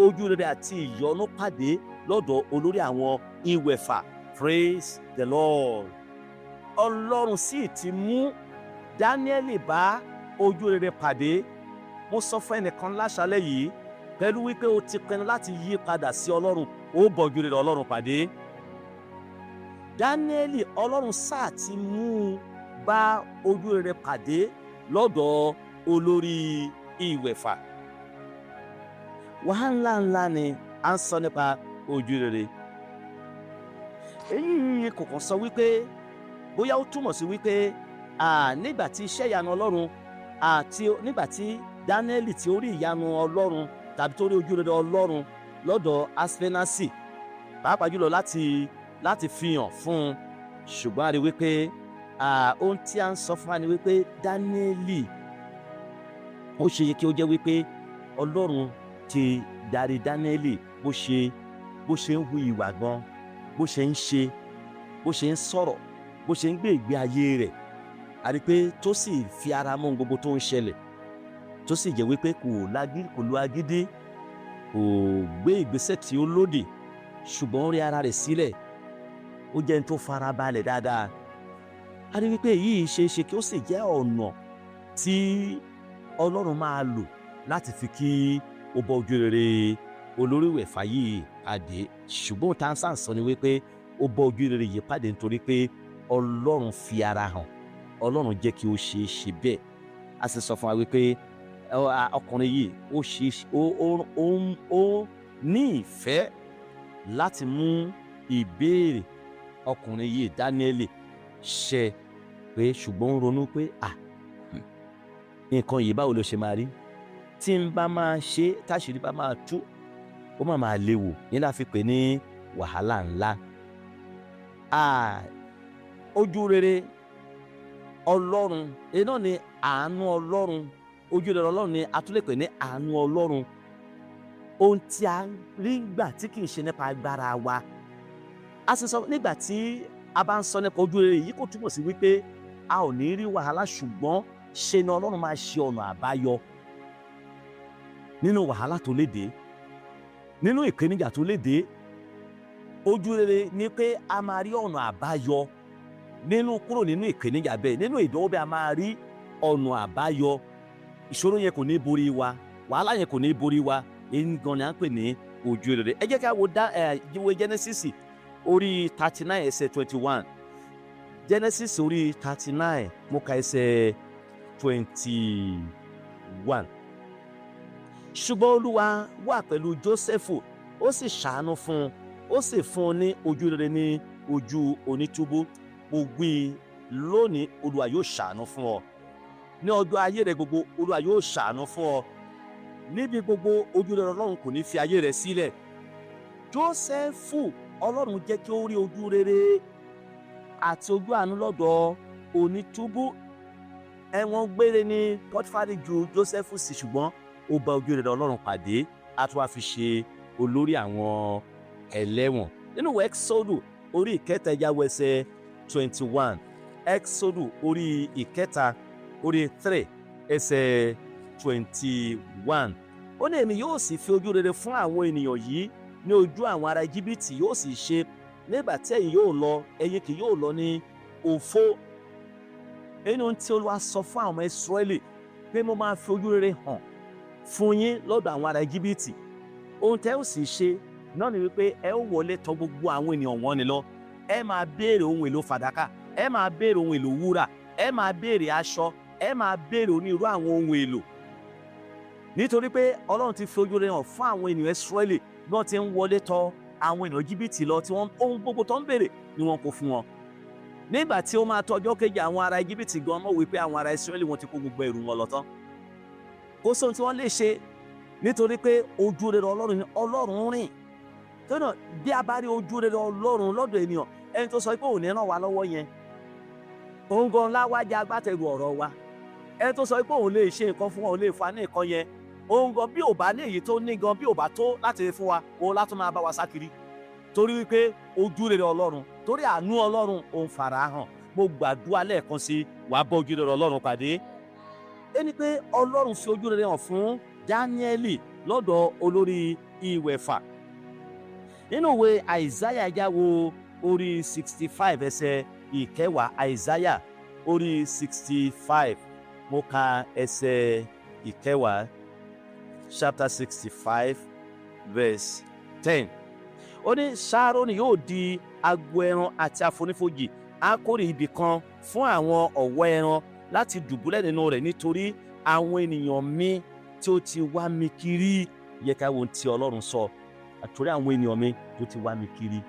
ojú rere àti ìyọ́nú pàdé lọ́dọ̀ olórí àwọn ìwẹ̀fà. Praise the Lord. Ọlọ́run sì ti mú Dáníẹ́lì bá ojú rere pàdé. Mo sọ fún ẹnìkan láṣálẹ́ yìí, pẹ̀lú wípé o ti pinnu láti yí padà sí Ọlọ́run, ó bá ojú rere Ọlọ́run pàdé. Dáníẹ́lì, Ọlọ́run sáà ti mú bá ojú rere pàdé lọ́dọ̀ olórí ìwẹ̀fà. Wàhálà ńlá ni à ń sọ nípa ojú rere. Èyí kò kàn sọ wípé bóyá ó túmọ̀ sí wípé nígbà tí iṣẹ́ ìyanu Ọlọ́run àti nígbà tí Dáníẹ́lì tí ó rí ìyanu Ọlọ́run tàbí tó rí ojú rere Ọlọ́run lọ́dọ̀ Asfenasi, pàápàá jùlọ láti fi hàn fún un, ṣùgbọ́n a rí wípé ohun tí a ń sọ fún wa ni wípé Dáníẹ́lì, ó ṣe yẹ kí ó jẹ́ wípé Ọlọ́run ti darí Dáníẹ́lì bó ṣe ń hu ìwà gan, bó ṣe ń ṣe, bó ṣe ń sọ̀rọ̀, bó ṣe ń gbé ìgbé ayé rẹ̀. A rí pé tó sì fi ara mọ́ gbogbo tó ń ṣẹlẹ̀, tó sì jẹ́ wípé kò lo agídí, kò gbé ìgbésẹ̀ tí ó lòdì, ṣùgbọ́n ó rí ara rẹ̀ sílẹ̀, ó jẹ́ ẹni tó fara balẹ̀ dáadáa. A rí wípé èyí ṣe é ṣe kí ó sì jẹ́ ọ̀nà tí Ọlọ́run máa lò láti fi kí ó bá ojú rere olórí ìwẹ̀fà yìí pàdé. Ṣùgbọ́n tá à ń sàǹsọ ni wípé ó bá ojú rere yìí pàdé nítorí pé Ọlọ́run fi ara hàn, Ọlọ́run jẹ́ kí ó ṣe é ṣe bẹ́ẹ̀. A sì sọ fún wa wípé ọkùnrin yìí ó ní ìfẹ́ láti mú ìbéèrè ọkùnrin yìí Dáníẹ́lì ṣẹ, pé ṣùgbọ́n ó ronú pé nǹkan yìí báwo ló ṣe máa rí tí n bá máa ṣe, táṣìírí bá máa tú, ó máa léwu. Yẹn la fi pè ní wàhálà ńlá. Ojú rere Ọlọ́run, èyí náà ni àánú Ọlọ́run. Ojú rere Ọlọ́run ni a tún lè pè ní àánú Ọlọ́run. Ohun tí a rí gbà tí kì í ṣe nípa agbára wa. A sì sọ nígbà tí a bá ń sọ nípa ojú rere yìí, kò túmọ̀ sí wípé a ò ní rí wàhálà, ṣùgbọ́n ṣe ni Ọlọ́run máa ṣe ọ̀nà àbáyọ nínú wàhálà tó lè dé, nínú ìpèníjà tó lè dé. Ojú rere ni pé a máa rí ọ̀nà àbáyọ kúrò nínú ìpèníjà bẹ́ẹ̀, nínú ìdánwò bẹ́ẹ̀ a máa rí ọ̀nà àbáyọ. Ìṣòro yẹn kò ní borí wa, wàhálà yẹn kò ní borí wa. Èyí gan ni à ń pè ní ojú rere. Ẹ jẹ́ ká wo ìwé Genesis orí 39 ẹsẹ̀ 21. Genesis orí 39 mo ka ẹsẹ̀ 21. Ṣùgbọ́n Olúwa wà pẹ̀lú Jósẹ́fù, ó sì ṣàánú fún un, ó sì fún un ní ojú rere ní ojú onítúbú. Mo wí lónìí, Olúwa yóò ṣàánú fún ọ. Ní ọjọ́ ayé rẹ gbogbo, Olúwa yóò ṣàánú fún ọ. Níbi gbogbo, ojú rere Ọlọ́run kò ní fi ayé rẹ sílẹ̀. Jósẹ́fù, Ọlọ́run jẹ́ kí ó rí ojú rere àti ojú àánú lọ́dọ̀ onítúbú. Ẹ̀wọ̀n gbére ni Pọ́tífárì ju Jósẹ́fù sí, ṣùgbọ́n ó bá ojú rere Ọlọ́run pàdé, a tún wá fi ṣe olórí àwọn ẹlẹ́wọ̀n. Nínú ìwé Exodus orí ìkẹta ẹja wo ẹsẹ̀ 21, Exodus orí ìkẹta orí 3 ẹsẹ̀ 21. Ó ní èmi yóò sì fi ojú rere fún àwọn ènìyàn yìí ní ojú àwọn ará Íjíbítì, yóò sì ṣe nígbà tí ẹ̀yin yóò lọ, ẹ̀yin kì yóò lọ ní òfo. Ẹnu tí Olúwa sọ fún àwọn ọmọ Ísírẹ́lì pé mo máa fi ojú rere hàn fún yín lọ́dọ̀ àwọn ará Íjíbítì. Ohun tẹ́ ó sì ṣe náà ni wípé ẹ ó wọlé tọ̀ gbogbo àwọn ènìyàn wọn ni lọ. Ẹ máa béèrè ohun èlò fàdákà, ẹ máa béèrè ohun èlò wúrà, ẹ máa béèrè aṣọ, ẹ máa béèrè onírú àwọn ohun èlò. Nítorí pé Ọlọ́run ti fi ojú rere hàn fún àwọn ènìyàn Ísírẹ́lì bí wọ́n ti ń wọlé tọ̀ àwọn ènìyàn Íjíbítì lọ, tí wọ́n ohun gbogbo tó ń béèrè ni wọ́n kó fún wọn. Nígbà tí ó máa tọjọ́ kejì, àwọn ará Íjíbítì gan mọ̀ wípé àwọn ará Ísírẹ́lì wọ́n ti kó gbogbo ẹrù wọn lọ tán. Kò sóhun tí wọ́n lè ṣe, nítorí pé ojú rere Ọlọ́run ni Ọlọ́run rìn. Tó náà bí a bá rí ojú rere Ọlọ́run lọ́dọ̀ ènìyàn, ẹni tó sọ pé òun ní ràn wá lọ́wọ́ yẹn, òun gan láwájá agbátẹrù ọ̀rọ̀ wa. Ẹni tó sọ pé òun lè ṣe nǹkan fún wa, òun lè fa ní nǹkan yẹn, òun gan bí ò bá ní èyí tó ní gan, bí ò bá tó láti fún wa, òun látún máa bá wa sá kiri. Torí wípé ojú rere Ọlọ́run, torí àánú Ọlọ́run òun fara hàn. Mo gbàdúrà lẹ́ẹ̀kan sí wàá bá ojú rere Ọlọ́run pàdé. Ẹni pé Ọlọ́run fi ojú rere hàn fún Dáníẹ́lì lọ́dọ̀ olórí ìwẹ̀fà. Nínú ìwé Àìsáyà ẹja wo orí 65 ẹsẹ̀ ìkẹwàá, Àìsáyà orí 65, mo ka ẹsẹ̀ ìkẹwàá, chapter 65 verse 10. Ó ní Ṣárónì yóò di agbo ẹran àti àfonífojì, á kórè ibì kan fún àwọn ọ̀wọ́ ẹran láti dùbúlẹ̀ nínú rẹ̀, nítorí àwọn ènìyàn mi tí ó ti wá mi kiri. Yẹ ká wo ohun tí Ọlọ́run sọ, àtòrí àwọn ènìyàn mi tó ti wá mi kiri.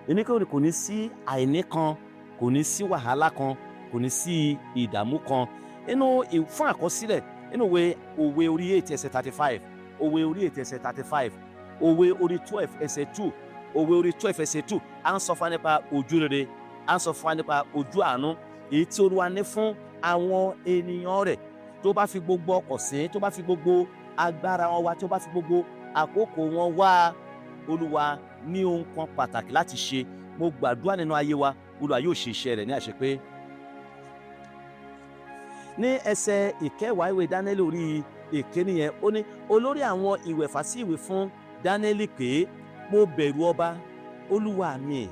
Ẹnikẹ́ni kò ní sí àìní kan, kò ní sí wàhálà kan, kò ní sí ìdààmú kan. Fún àkọsílẹ̀ nínú ìwé Òwe orí 8 ẹsẹ̀ 35, Òwe orí 8 ẹsẹ̀ 35, Òwe orí 12 ẹsẹ̀ 2, Òwe orí 12 ẹsẹ̀ 2, à ń sọ fún wa nípa ojú rere, à ń sọ fún wa nípa ojú àánú èyí tí Olúwa ní fún àwọn ènìyàn rẹ̀. Tó bá fi gbogbo ọkàn sí, tó bá fi gbogbo agbára wọn wá, tó bá fi gbogbo àkókò wọn wá Olúwa ní ohun kan pàtàkì láti ṣe. Mo gbàdúrà nínú ayé wa, Olúwa yóò ṣe iṣẹ́ rẹ̀ ní àṣepé. Ní ẹsẹ̀ ìkẹwàá ìwé Dáníẹ́lì orí ìkíní yẹn, ó ní olórí àwọn ìwẹ̀fà sì wí fún Dáníẹ́lì pé mo bẹ̀rù ọba Olúwa mi,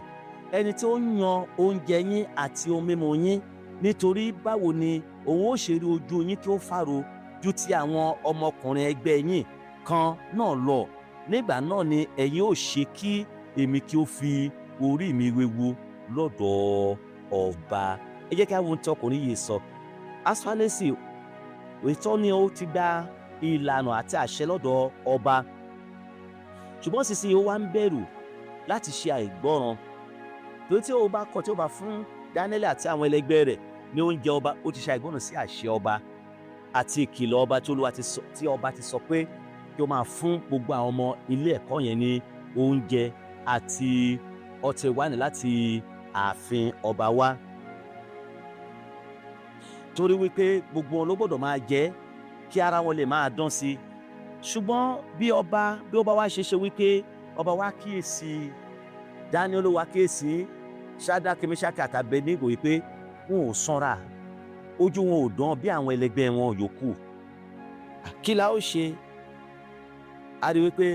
ẹni tí ó ń yan oúnjẹ yín àti ohun mímu yín, nítorí báwo ni òun ó ṣe rí ojú yín kí ó fàrọ ju ti àwọn ọmọkùnrin ẹgbẹ́ yín kan náà lọ. Nígbà náà ni ẹ̀yin ó ṣe kí èmi kí ó fi orí mi wéwu lọ́dọ̀ ọba. Ẹ jẹ́ kí a wo ohun tí ọkùnrin yìí sọ. Asfanesi òótọ́ ni ó ti gba ìlànà àti àṣẹ lọ́dọ̀ ọba, ṣùgbọ́n sísìn ó wá ń bẹ̀rù láti ṣe àìgbọràn. Torí tí ó bá kọ̀, tí ó bá fún Dáníẹ́lì àti àwọn ẹlẹgbẹ́ rẹ̀ ní oúnjẹ ọba, ó ti ṣe àìgbọràn sí àṣẹ ọba àti ìkìlọ̀ ọba tí ọba ti sọ pé kí ó máa fún gbogbo àwọn ọmọ ilé ẹ̀kọ́ yẹn ní oúnjẹ àti ọtí wáìnì láti ààfin ọba wá. Torí wípé gbogbo wọn ló gbọ́dọ̀ máa jẹ kí ara wọn lè máa dán sí. Ṣùgbọ́n bí ó bá wá ṣe wípé ọba wá kíyèsí Dáníẹ́lì, wá kíyèsí Ṣádákì, Méṣákì àti Ábẹ́dínígò wípé wọn ò sanra, ojú wọn ò dán bí àwọn ẹlẹgbẹ́ wọn yòókù. Kí la ó ṣe? A rí wípé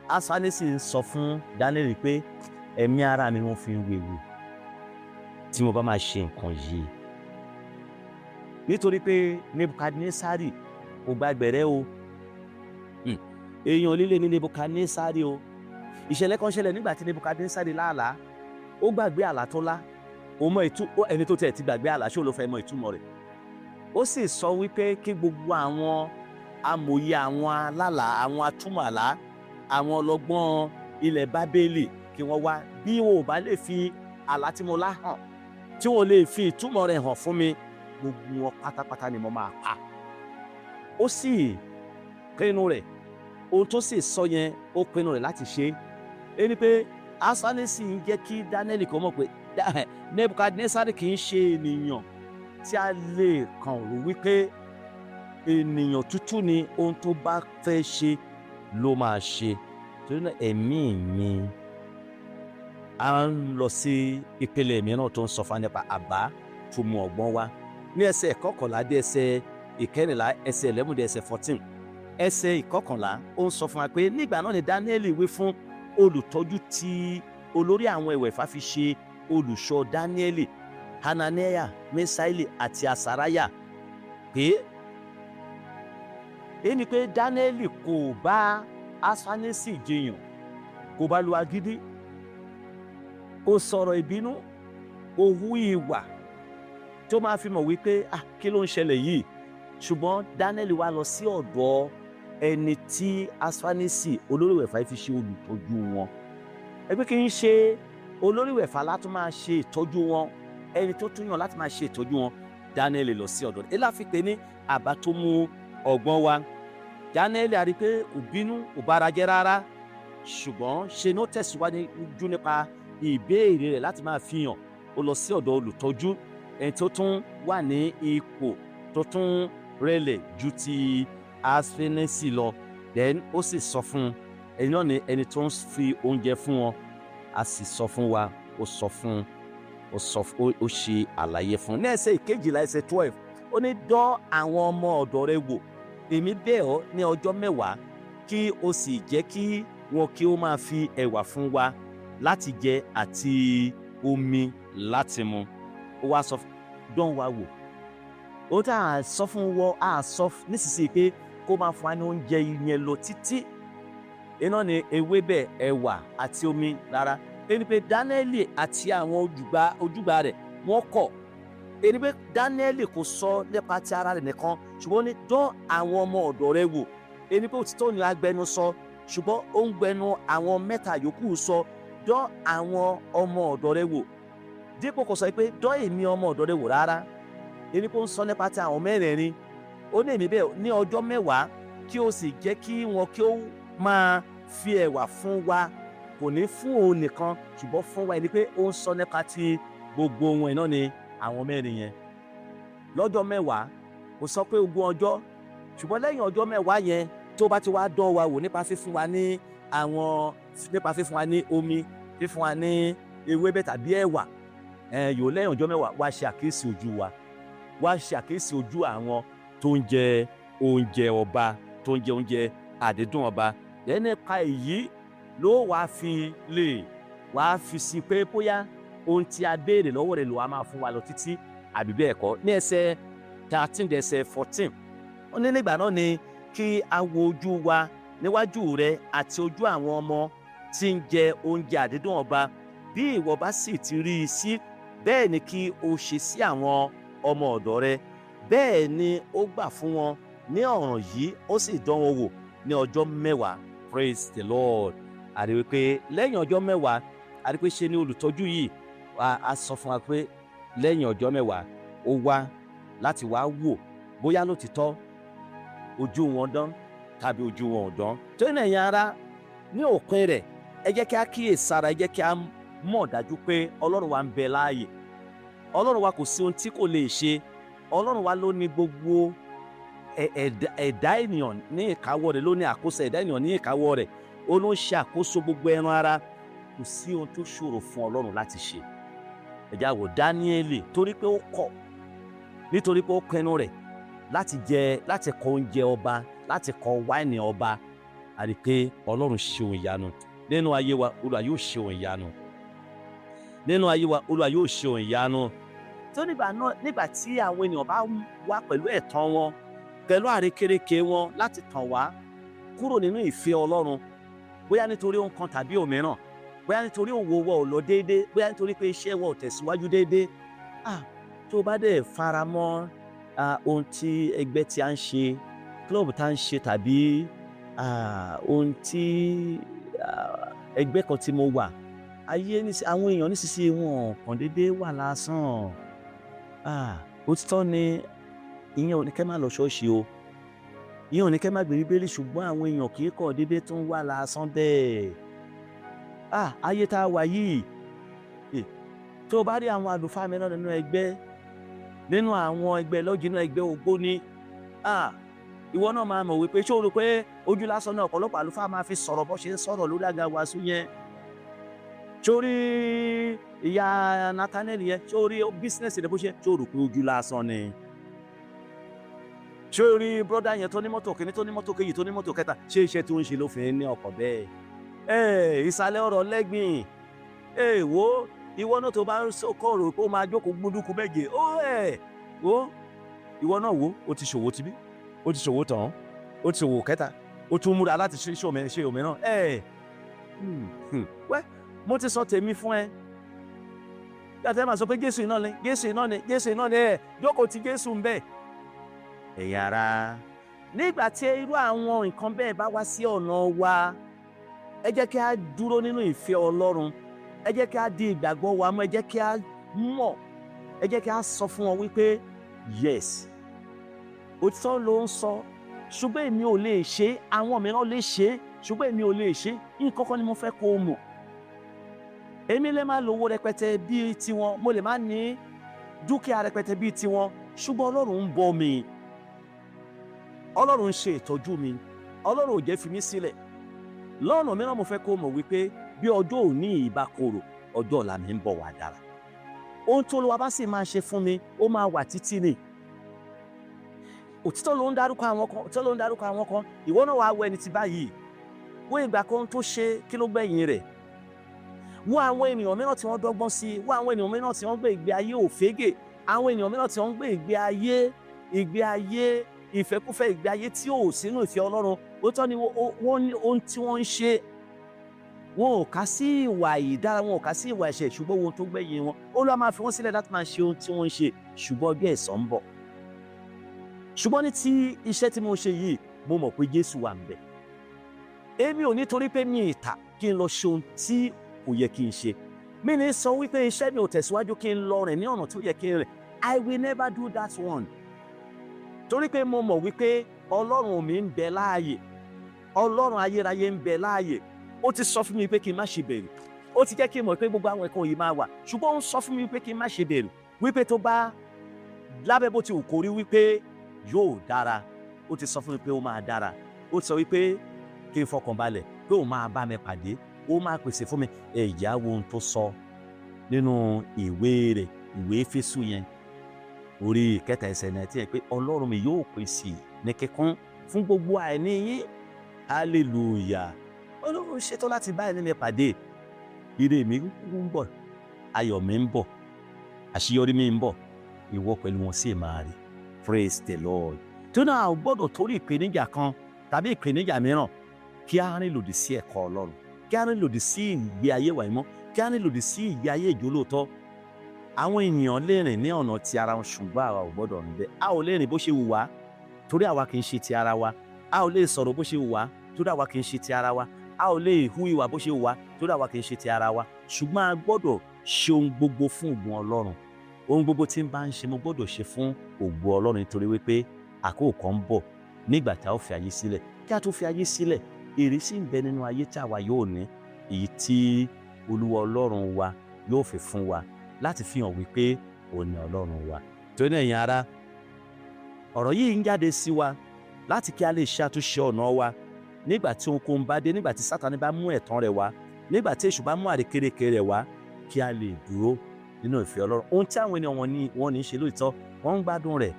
Asfanesi ń sọ fún Dáníẹ́lì pé ẹ̀mí ara mi wọ́n fi ń wéwu tí mo bá máa ṣe nǹkan yìí. Nítorí pé Nebukadnesari kò gbàgbẹ̀rẹ́ o, èèyàn líle ní Nebukadnesari o. Ìṣẹ̀lẹ̀ kan ṣẹlẹ̀ nígbà tí Nebukadnesari láàlá, ó gbàgbé àlá tó lá. Ẹni tó tẹ̀ ti gbàgbé àlá, ṣé ó ló fẹ́ mọ ìtumọ̀ rẹ̀? Ó sì sọ wípé kí gbogbo àwọn amòye, àwọn alálàá, àwọn atúmọ̀ àlá, àwọn ọlọ́gbọ́n ilẹ̀ Bábélì kí wọ́n wá. Bí wọn ò bá lè fi àlá tí mo lá hàn, tí wọn lè fi ìtumọ̀ rẹ̀ hàn fún mi, gbogbo wọn pátápátá ni mo máa pa. Ó sì pinnu rẹ̀, ohun tó sì sọ yẹn, ó pinnu rẹ̀ láti ṣe. Ẹni pé Asfanesi ń jẹ́ kí Dáníẹ́lì kó mọ̀ pé Nebukadnesari kì í ṣe ènìyàn tí a lè kàn rò wípé ènìyàn tútù ni ohun tó bá fẹ́ ṣe ló máa ṣe. torí náà ẹ̀mí mi a ń lọ sí ìpele mìíràn tó ń sọ fún wa nípa àbá tó mú ọgbọ́n wá ní ẹsẹ̀ ìkọkànlá dé ẹsẹ̀ ìkẹrìnlá ẹsẹ̀ 11 dé ẹsẹ̀ 14. ẹsẹ̀ ìkọkànlá ó ń sọ fún wa pé nígbà náà ni Dáníẹ́lì wí fún olùtọ́jú tí olórí àwọn ẹ̀wẹ̀fà fi ṣe olùṣọ́ Dáníẹ́lì, Hananiah, Mesaili àti Asariah, pé ẹni pé Dáníẹ́lì kò bá Asanesi jiyàn, kò bá lu agídí, kò sọ̀rọ̀ ìbínú, kò hu ìwà tó máa fi mọ̀ wípé kí ló ń ṣẹlẹ̀ yìí. Ṣùgbọ́n Dáníẹ́lì wá lọ sí ọ̀dọ̀ ẹni tí Asanesi olórí ìwẹ̀fà fi ṣe olùtọ́jú wọn. Ẹgbẹ́ kì í ṣe olórí ìwẹ̀fà láti máa ṣe ìtọ́jú wọn, ẹni tó tún yàn láti máa ṣe ìtọ́jú wọn. Dáníẹ́lì lọ sí ọ̀dọ̀ rẹ̀. Èlá fi pè ní àbá tó mú ọgbọ́n wá. Dáníẹ́lì a rí pé kò bínú, kò bára jẹ́ rárá, ṣùgbọ́n ṣe ní ó tẹ̀síwájú nípa ìbéèrè rẹ̀ láti máa fi hàn. Ó lọ sí ọ̀dọ̀ olùtọ́jú, ẹni tó tún wà ní ipò tó tún rẹ̀lẹ̀ ju ti Asanesi lọ. Then ó sì sọ fún ẹni náà, ní ẹni tó ń fi oúnjẹ fún wọn, a sì sọ fún wa, ó ṣe àlàyé fún. Ní ẹsẹ̀ ìkejìlá ẹsẹ̀ 12, ó ní dán àwọn ọmọ ọ̀dọ̀ rẹ wò, èmi bẹ̀ ọ́ ní ọjọ́ 10 kí o sì jẹ́ kí wọn kí ó máa fi ẹ̀wà fún wa láti jẹ àti omi láti mu. Ó wá sọ dán wa wò. Ó tá a sọ fún wọn, a sọ nísinsìnyí pé kó máa fún wa ní oúnjẹ yẹn lọ títí. Iná ni ewébẹ̀, ẹ̀wà àti omi rárá. Ẹni pé Dáníẹ́lì àti àwọn ojúgbà rẹ̀ wọ́n kọ̀. Ẹni pé Dáníẹ́lì kò sọ nípa ti ara rẹ̀ nìkan, ṣùgbọ́n ní dán àwọn ọmọ ọ̀dọ̀ rẹ wò. Ẹni pé òtítọ́ ni agbẹnu sọ, ṣùgbọ́n ó ń gbẹnu àwọn 3 yòókù sọ. Dán àwọn ọmọ ọ̀dọ̀ rẹ wò. Dípò kò sọ pé dán èmi ọmọ ọ̀dọ̀ rẹ wò rárá. Ẹni pé ó ń sọ nípa ti àwọn mẹ́rẹ̀ẹ̀rin. Ó ní èmi bẹ́ẹ̀ ní ọjọ́ 10 kí o sì jẹ́ kí wọn kí ó máa fi ẹ̀wà fún wa, kò ní fún òun nìkan ṣùgbọ́n fún wa. Ẹni pé ó ń sọ nípa ti gbogbo wọn iná ni àwọn mẹ́rin yẹn. Lọ́jọ́ 10 kò sọ pé ogún ọjọ́, ṣùgbọ́n lẹ́yìn ọjọ́ 10 yẹn tó bá ti wá dán wa wò nípa fífún wa ní omi, fífún wa ní ewébẹ̀ tàbí ẹ̀wà, yóò lẹ́yìn ọjọ́ 10 wá ṣe àkíyèsí ojú wa, wá ṣe àkíyèsí ojú àwọn tó ń jẹ oúnjẹ ọba, tó ń jẹ oúnjẹ àdídùn ọba. Nípa èyí ló wàá fi sí pé bóyá ohun tí a béèrè lọ́wọ́ rẹ̀ ló wá máa fún wa lọ títí àbí bẹ́ẹ̀ kọ́. Ní ẹsẹ̀ 13 dé ẹsẹ̀ 14, ó ní nígbà náà ni kí a wo ojú wa níwájú rẹ àti ojú àwọn ọmọ tí ń jẹ oúnjẹ àdídùn ọba, bí ìwọ bá sì ti rí i sí, bẹ́ẹ̀ ni kí o ṣe sí àwọn ọmọ ọ̀dọ̀ rẹ. Bẹ́ẹ̀ ni ó gbà fún wọn ní ọ̀ràn yìí, ó sì dán wọn wò ní ọjọ́ 10. Praise the Lord. A rí wípé lẹ́yìn ọjọ́ 10, a rí pé ṣe ni olùtọ́jú yìí a sọ fún wa pé lẹ́yìn ọjọ́ 10 ó wá láti wá wò bóyá lótìtọ́ ojú wọn dán tàbí ojú wọn ò dán. Torí náà ẹ̀yin ará, ní òpin rẹ̀ ẹ jẹ́ kí a kíyèsára, ẹ jẹ́ kí a mọ̀ dájú pé Ọlọ́run wa ń bẹ láàyè. Ọlọ́run wa kò sí ohun tí kò lè ṣe. Ọlọ́run wa ló ní gbogbo ẹ̀dá ènìyàn ní ìkáwọ́ rẹ̀, ló ní àkóso ẹ̀dá ènìyàn ní ìkáwọ́ rẹ̀. Ó ló ń ṣe àkóso gbogbo ẹran ara. Kò sí ohun tó ṣòro fún Ọlọ́run láti ṣe. Ẹ já wò Dáníẹ́lì, torí pé ó kọ̀, nítorí pé ó pinnu rẹ̀ láti kọ oúnjẹ ọba, láti kọ wáìnì ọba. A rí pé Ọlọ́run ṣe ohun ìyanu nínú ayé wa. Olúwa yóò ṣe ohun ìyanu nínú ayé wa. Olúwa yóò ṣe ohun ìyanu. Tó nígbà tí àwọn ènìyàn bá wá pẹ̀lú ẹ̀tàn wọn, pẹ̀lú àrékérekè wọn láti tàn wá kúrò nínú ìfẹ́ Ọlọ́run, bóyá nítorí ohun kan tàbí òmíràn, bóyá nítorí òwò wọn ò lọ déédéé, bóyá nítorí pé iṣẹ́ wọn ò tẹ̀síwájú déédéé, tó bá dẹ̀ fara mọ́ ohun tí ẹgbẹ́ tí a ń ṣe, kílọ̀bù tá ń ṣe, tàbí ohun tí ẹgbẹ́ kan tí mo wà, àwọn èèyàn nísinsìnyí wọn kàn déédéé wà lásán. Òtítọ́ ni ìyẹn ò ní kẹ́ má lọ ṣọ́ọ̀ṣì o, ìyẹn ò ní kẹ́ má gbé Bíbélì, ṣùgbọ́n àwọn èèyàn kì í kàn déédéé tó ń wà lásán bẹ́ẹ̀. Ayé tá a wà yìí, tó o bá rí àwọn àlùfáà mìíràn nínú àwọn ẹgbẹ́ lọ́jọ́, nínú ẹgbẹ́ ògbóni, ìwọ náà máa mọ̀ wípé ṣé o rò pé ojú lásán náà ọ̀pọ̀lọpọ̀ àlùfáà máa fi sọ̀rọ̀ bó ṣe ń sọ̀rọ̀ lórí àga wàásù yẹn. Sórí ìyá Nathaniel yẹn, sórí bísínẹ́sì rẹ̀ bó ṣe, ṣé o rò pé ojú lásán ni? Sórí brọ́dá yẹn tó ní mọ́tò kìíní, tó ní mọ́tò kejì, tó ní mọ́tò kẹta, ṣé iṣẹ́ tí ó ń ṣe ló fi ní ọkọ̀ bẹ́ẹ̀? Ìsàlẹ̀ ọ̀rọ̀ lẹ́gbìn. Wo ìwọ náà tó bá ń kọ́ rò pé ó máa jókòó gbúdúkú méje. Wo ìwọ náà wo, ó ti ṣòwò tibí, ó ti ṣòwò tán, ó ti ṣòwò kẹta, ó tún múra láti ṣe òmíràn. Wẹ́ mo ti sọ tèmi fún ẹ. Yàtọ̀ ẹ máa sọ pé Jésù iná ni, Jésù iná ni, Jésù iná ni, jókòó ti Jésù ń bẹ̀. Ẹ̀yin ará, nígbà tí irú àwọn nǹkan bẹ́ẹ̀ bá wá sí ọ̀nà wa, ẹ jẹ́ kí a dúró nínú ìfẹ́ Ọlọ́run, ẹ jẹ́ kí a di ìgbàgbọ́ wa mọ́, ẹ jẹ́ kí a mọ̀, ẹ jẹ́ kí a sọ fún wọn wípé yes, òtítọ́ ló ń sọ, ṣùgbọ́n èmi ò lè ṣe, àwọn mìíràn lè ṣe, ṣùgbọ́n èmi ò lè ṣe, nǹkan kan ni mo fẹ́ kó o mọ̀. Èmi lè máa lówó rẹpẹtẹ bíi tiwọn, mo lè máa ní dúkìá rẹpẹtẹ bíi tiwọn, ṣùgbọ́n Ọlọ́run ń bọ́ mi, Ọlọ́run ń ṣe ìtọ́jú mi, Ọlọ́run ò jẹ́ fi mí sílẹ̀. Lọ́nà mìíràn mo fẹ́ kó o mọ̀ wípé bí ọjọ́ òní ìbá korò, ọjọ́ ọ̀la mi ń bọ̀ wá dára. Ohun tó Olúwa bá sì máa ṣe fún mi, ó máa wà títí ni. Òtítọ́ ló ń dárúkọ àwọn kan, ìwọ náà wàá wọ ẹni tí báyìí, wo ìgbà kan tó ṣe, kí ló gbẹ̀yìn rẹ̀? Wo àwọn ènìyàn mìíràn tí wọ́n dọ́gbọ́n sí, wo àwọn ènìyàn mìíràn tí wọ́n gbé ìgbé ayé òfégè, àwọn ènìyàn mìíràn tí wọ́n gbé ìgbé ayé ìfẹ́kúfẹ́, ìgbé ayé tí ò sínú ìfẹ́ Ọlọ́run. Òótọ́ ni wọ́n ní ohun tí wọ́n ń ṣe, wọn ò kà sí ìwà ìdára, wọn ò kà sí ìwà ẹ̀ṣẹ̀, ṣùgbọ́n ohun tó gbẹ̀yìn wọn, Olúwa máa fi wọ́n sílẹ̀ láti máa ṣe ohun tí wọ́n ń ṣe, ṣùgbọ́n ọjọ́ ẹ̀san ń bọ̀. Ṣùgbọ́n ní ti iṣẹ́ tí mo ṣe yìí, mo mọ̀ pé Jésù wà ńbẹ̀. Èmi ò nítorí pé mi ìta kí n lọ ṣe ohun tí kò yẹ kí n ṣe. Mi ní sọ wípé iṣẹ́ mi ò tẹ̀síwájú kí n lọ rìn ní ọ̀nà tó yẹ kí n rìn. I will never do that one. Torí pé mo mọ̀ wípé Ọlọ́run mi ń bẹ láàyè, Ọlọ́run ayérayé ń bẹ láàyè. Ó ti sọ fún mi pé kí n má ṣe bẹ̀rù. Ó ti jẹ́ kí n mọ̀ pé gbogbo àwọn ẹ̀kọ́ yìí máa wà. Ṣùgbọ́n ó ń sọ fún mi pé kí n má ṣe bẹ̀rù. Wípé tó bá lábẹ́ bó ti wù kó rí wípé yóò dára. Ó ti sọ fún mi pé ó máa dára. Ó sọ wípé kí n fọkàn balẹ̀ pé ó máa bá mi pàdé. Ó máa pèsè fún mi. Ẹ̀yà wo ohun tó sọ nínú ìwé rẹ̀, ìwé Éfésù yẹn, orí 3 ẹsẹ̀ 19 pé Ọlọ́run mi yóò pèsè ní kíkún fún gbogbo àìní yín. Hallelujah. Ọlọ́run ṣetán láti bá ẹni mi pàdé. Ire mi ń bọ̀, ayọ̀ mi ń bọ̀, àṣeyọrí mi ń bọ̀, ìwọ pẹ̀lú wọn sì máa rí. Praise the Lord. Tó náà gbọ́dọ̀ torí ìpèníjà kan tàbí ìpèníjà mìíràn kí a rìn lòdì sí ẹ̀kọ́ Ọlọ́run, kí a rìn lòdì sí ìgbé ayé ìwà mímọ́, kí a rìn lòdì sí ìgbé ayé ìjólóòtọ́. Àwọn ènìyàn lè rìn ní ọ̀nà ti ara wọn, ṣùgbọ́n àwa ò gbọ́dọ̀ rìn bẹ́ẹ̀. A ò lè rìn bó ṣe wù wá, torí àwa kì í ṣe ti ara wa. A ò lè sọ̀rọ̀ bó ṣe wù wá, torí àwa kì í ṣe ti ara wa. A ò lè hu ìwà bó ṣe wù wá, torí àwa kì í ṣe ti ara wa. Ṣùgbọ́n a gbọ́dọ̀ ṣe ohun gbogbo fún ògo Ọlọ́run. Ohun gbogbo tí ń bá ń ṣe mo gbọ́dọ̀ ṣe fún ògo Ọlọ́run, nítorí wípé àkókò kan ń bọ̀ nígbà tí a ó fi ayé sílẹ̀. Kí a tó fi ayé sílẹ̀, èrè sì ń bẹ nínú ayé tí àwa yóò ní, èyí tí Olúwa Ọlọ́run wa yóò fi fún wa láti fi hàn wípé òun ni Ọlọ́run wa. Torí náà ẹ̀yin ará, ọ̀rọ̀ yìí ń jáde sí wa láti kí a lè ṣe àtúnṣe ọ̀nà wa nígbà tí ohunkóhun bá dé, nígbà tí Sátánì bá mú ẹ̀tàn rẹ̀ wá, nígbà tí èṣù bá mú àrékérekè rẹ̀ wá, kí a lè dúró nínú ìfẹ́ Ọlọ́run. Ohun tí àwọn ènìyàn wọ́n ní ṣe lóòótọ́, wọ́n ń gbádùn rẹ̀,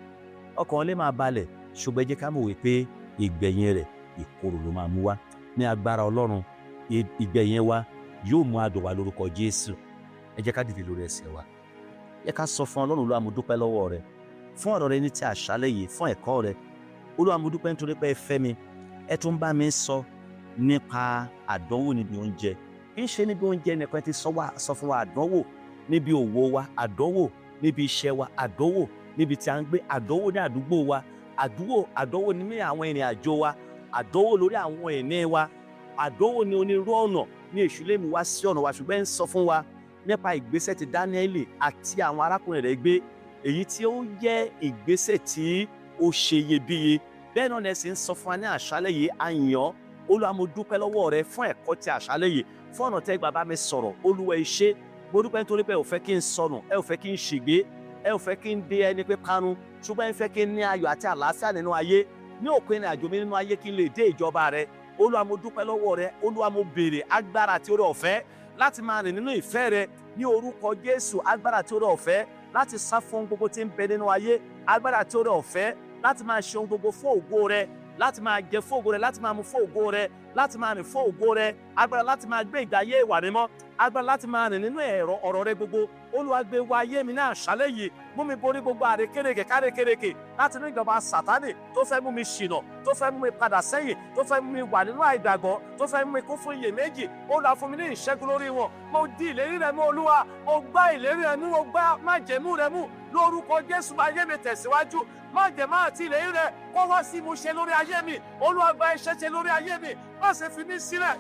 ọkàn wọn lè máa balẹ̀, ṣùgbọ́n ẹ jẹ́ ká mọ̀ wípé ìgbẹ̀yìn rẹ̀ ìkorò ló máa mú wá. Ní agbára Ọlọ́run, ìgbẹ̀yìn wa yóò mú adùn wá lórúkọ Jésù. Ẹ jẹ́ ká dìde lórí ẹsẹ̀ wa. Ẹ ká sọ fún Ọlọ́run, Olúwa mo dúpẹ́ lọ́wọ́ rẹ fún ọ̀rọ̀ rẹ ní ti àṣálẹ́ yìí, fún ẹ̀kọ́ rẹ. Olúwa mo dúpẹ́ nítorí pé ẹ fẹ́ mi, ẹ tún bá mi sọ nípa àdánwò níbi oúnjẹ. Kì í ṣe níbi oúnjẹ nìkan, ti sọ fún wa àdánwò níbi òwò wa, àdánwò níbi iṣẹ́ wa, àdánwò níbi tí a ń gbé, àdánwò ní àdúgbò wa, àdánwò ní àwọn ìrìn àjò wa, àdánwò lórí àwọn ìní wa, àdánwò ní onírú ọ̀nà ní èṣù lè mú wá sí ọ̀nà wa. Ṣùgbọ́n ń sọ fún wa nípa ìgbésẹ̀ tí Dáníẹ́lì àti àwọn arákùnrin rẹ̀ gbé, èyí tí ó jẹ́ ìgbésẹ̀ tí ó ṣe iyebíye. Bẹ́ẹ̀ náà lẹ sì ń sọ fún wa ní àṣálẹ́ yìí, a yìn ọ́. Olúwa mo dúpẹ́ lọ́wọ́ rẹ fún ẹ̀kọ́ ti àṣálẹ́ yìí, fún ọ̀nà tẹ́ gbà bá mi sọ̀rọ̀. Olúwa ẹ ṣé, mo dúpẹ́ nítorí pé ẹ ò fẹ́ kí n sọnù, ẹ ò fẹ́ kí n ṣègbé, ẹ ò fẹ́ kí n dé ẹni pé parun, ṣùgbọ́n ẹ fẹ́ kí n ní ayọ̀ àti àlàáfíà nínú ayé. ní òpin ìrìn àjò mi nínú ayé kí n lè dé ìjọba rẹ. Olúwa mo dúpẹ́ lọ́wọ́ rẹ. Olúwa mo béèrè agbára àti oore ọ̀fẹ́ láti máa rìn nínú ìfẹ́ rẹ ní orúkọ Jésù. Agbára àti oore ọ̀fẹ́ láti sá fún ohun gbogbo tí ń bẹ nínú ayé. Agbára àti oore ọ̀fẹ́ láti máa ṣe ohun gbogbo fún ògo rẹ, láti máa jẹ fún ògo rẹ, láti máa mu fún ògo rẹ, láti máa rìn fún ògo rẹ. Agbára láti máa gbé ìgbé ayé ìwà mímọ́. Agbára láti máa rìn nínú ọ̀rọ̀ rẹ gbogbo. Olúwa gbé wọ ayé mi ní àṣálẹ́ yìí. Mú mi borí gbogbo àrékérekè kárékérekè láti inú ìjọba Sátánì tó fẹ́ mú mi ṣìnà, tó fẹ́ mú mi padà sẹ́yìn, tó fẹ́ mú mi wà nínú àìgbàgbọ́, tó fẹ́ mú mi kún fún iyèméjì. Olúwa fún mi ní ìṣẹ́gun lórí wọn. Mo di ìlérí rẹ mú Olúwa. Mo gbá ìlérí rẹ mú, mo gbá májẹ̀mú rẹ mú. Lórúkọ Jésù ayé mi tẹ̀síwájú. Májẹ̀mú àti ìlérí rẹ kó wá sí ìmúṣẹ lórí ayé mi. Olúwa gba iṣẹ́ ṣe lórí ayé mi. Má ṣe fi mí sílẹ̀.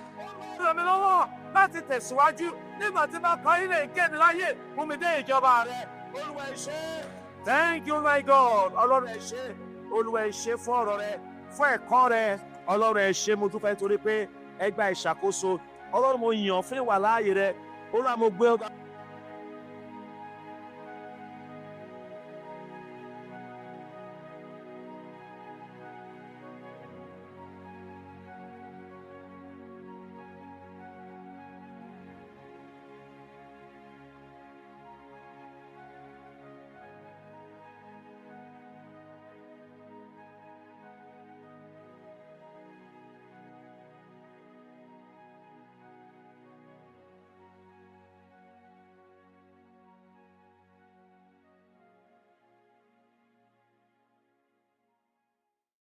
Ràn mí lọ́wọ́ láti tẹ̀síwájú nígbà tí bá kọ́ ilé ìkéde láyé. Mú mi dé ìjọba rẹ. Olúwa ẹ ṣé. Thank you my God. Ọlọ́run ẹ ṣé. Olúwa ẹ ṣé fún ọ̀rọ̀ rẹ, fún ẹ̀kọ́ rẹ. Ọlọ́run ẹ ṣé, mo dúpẹ́ torí pé ẹ gba ìṣàkóso. Ọlọ́run mo yàn fún ìwà láàyè rẹ. Olúwa mo gbé ọ̀gá.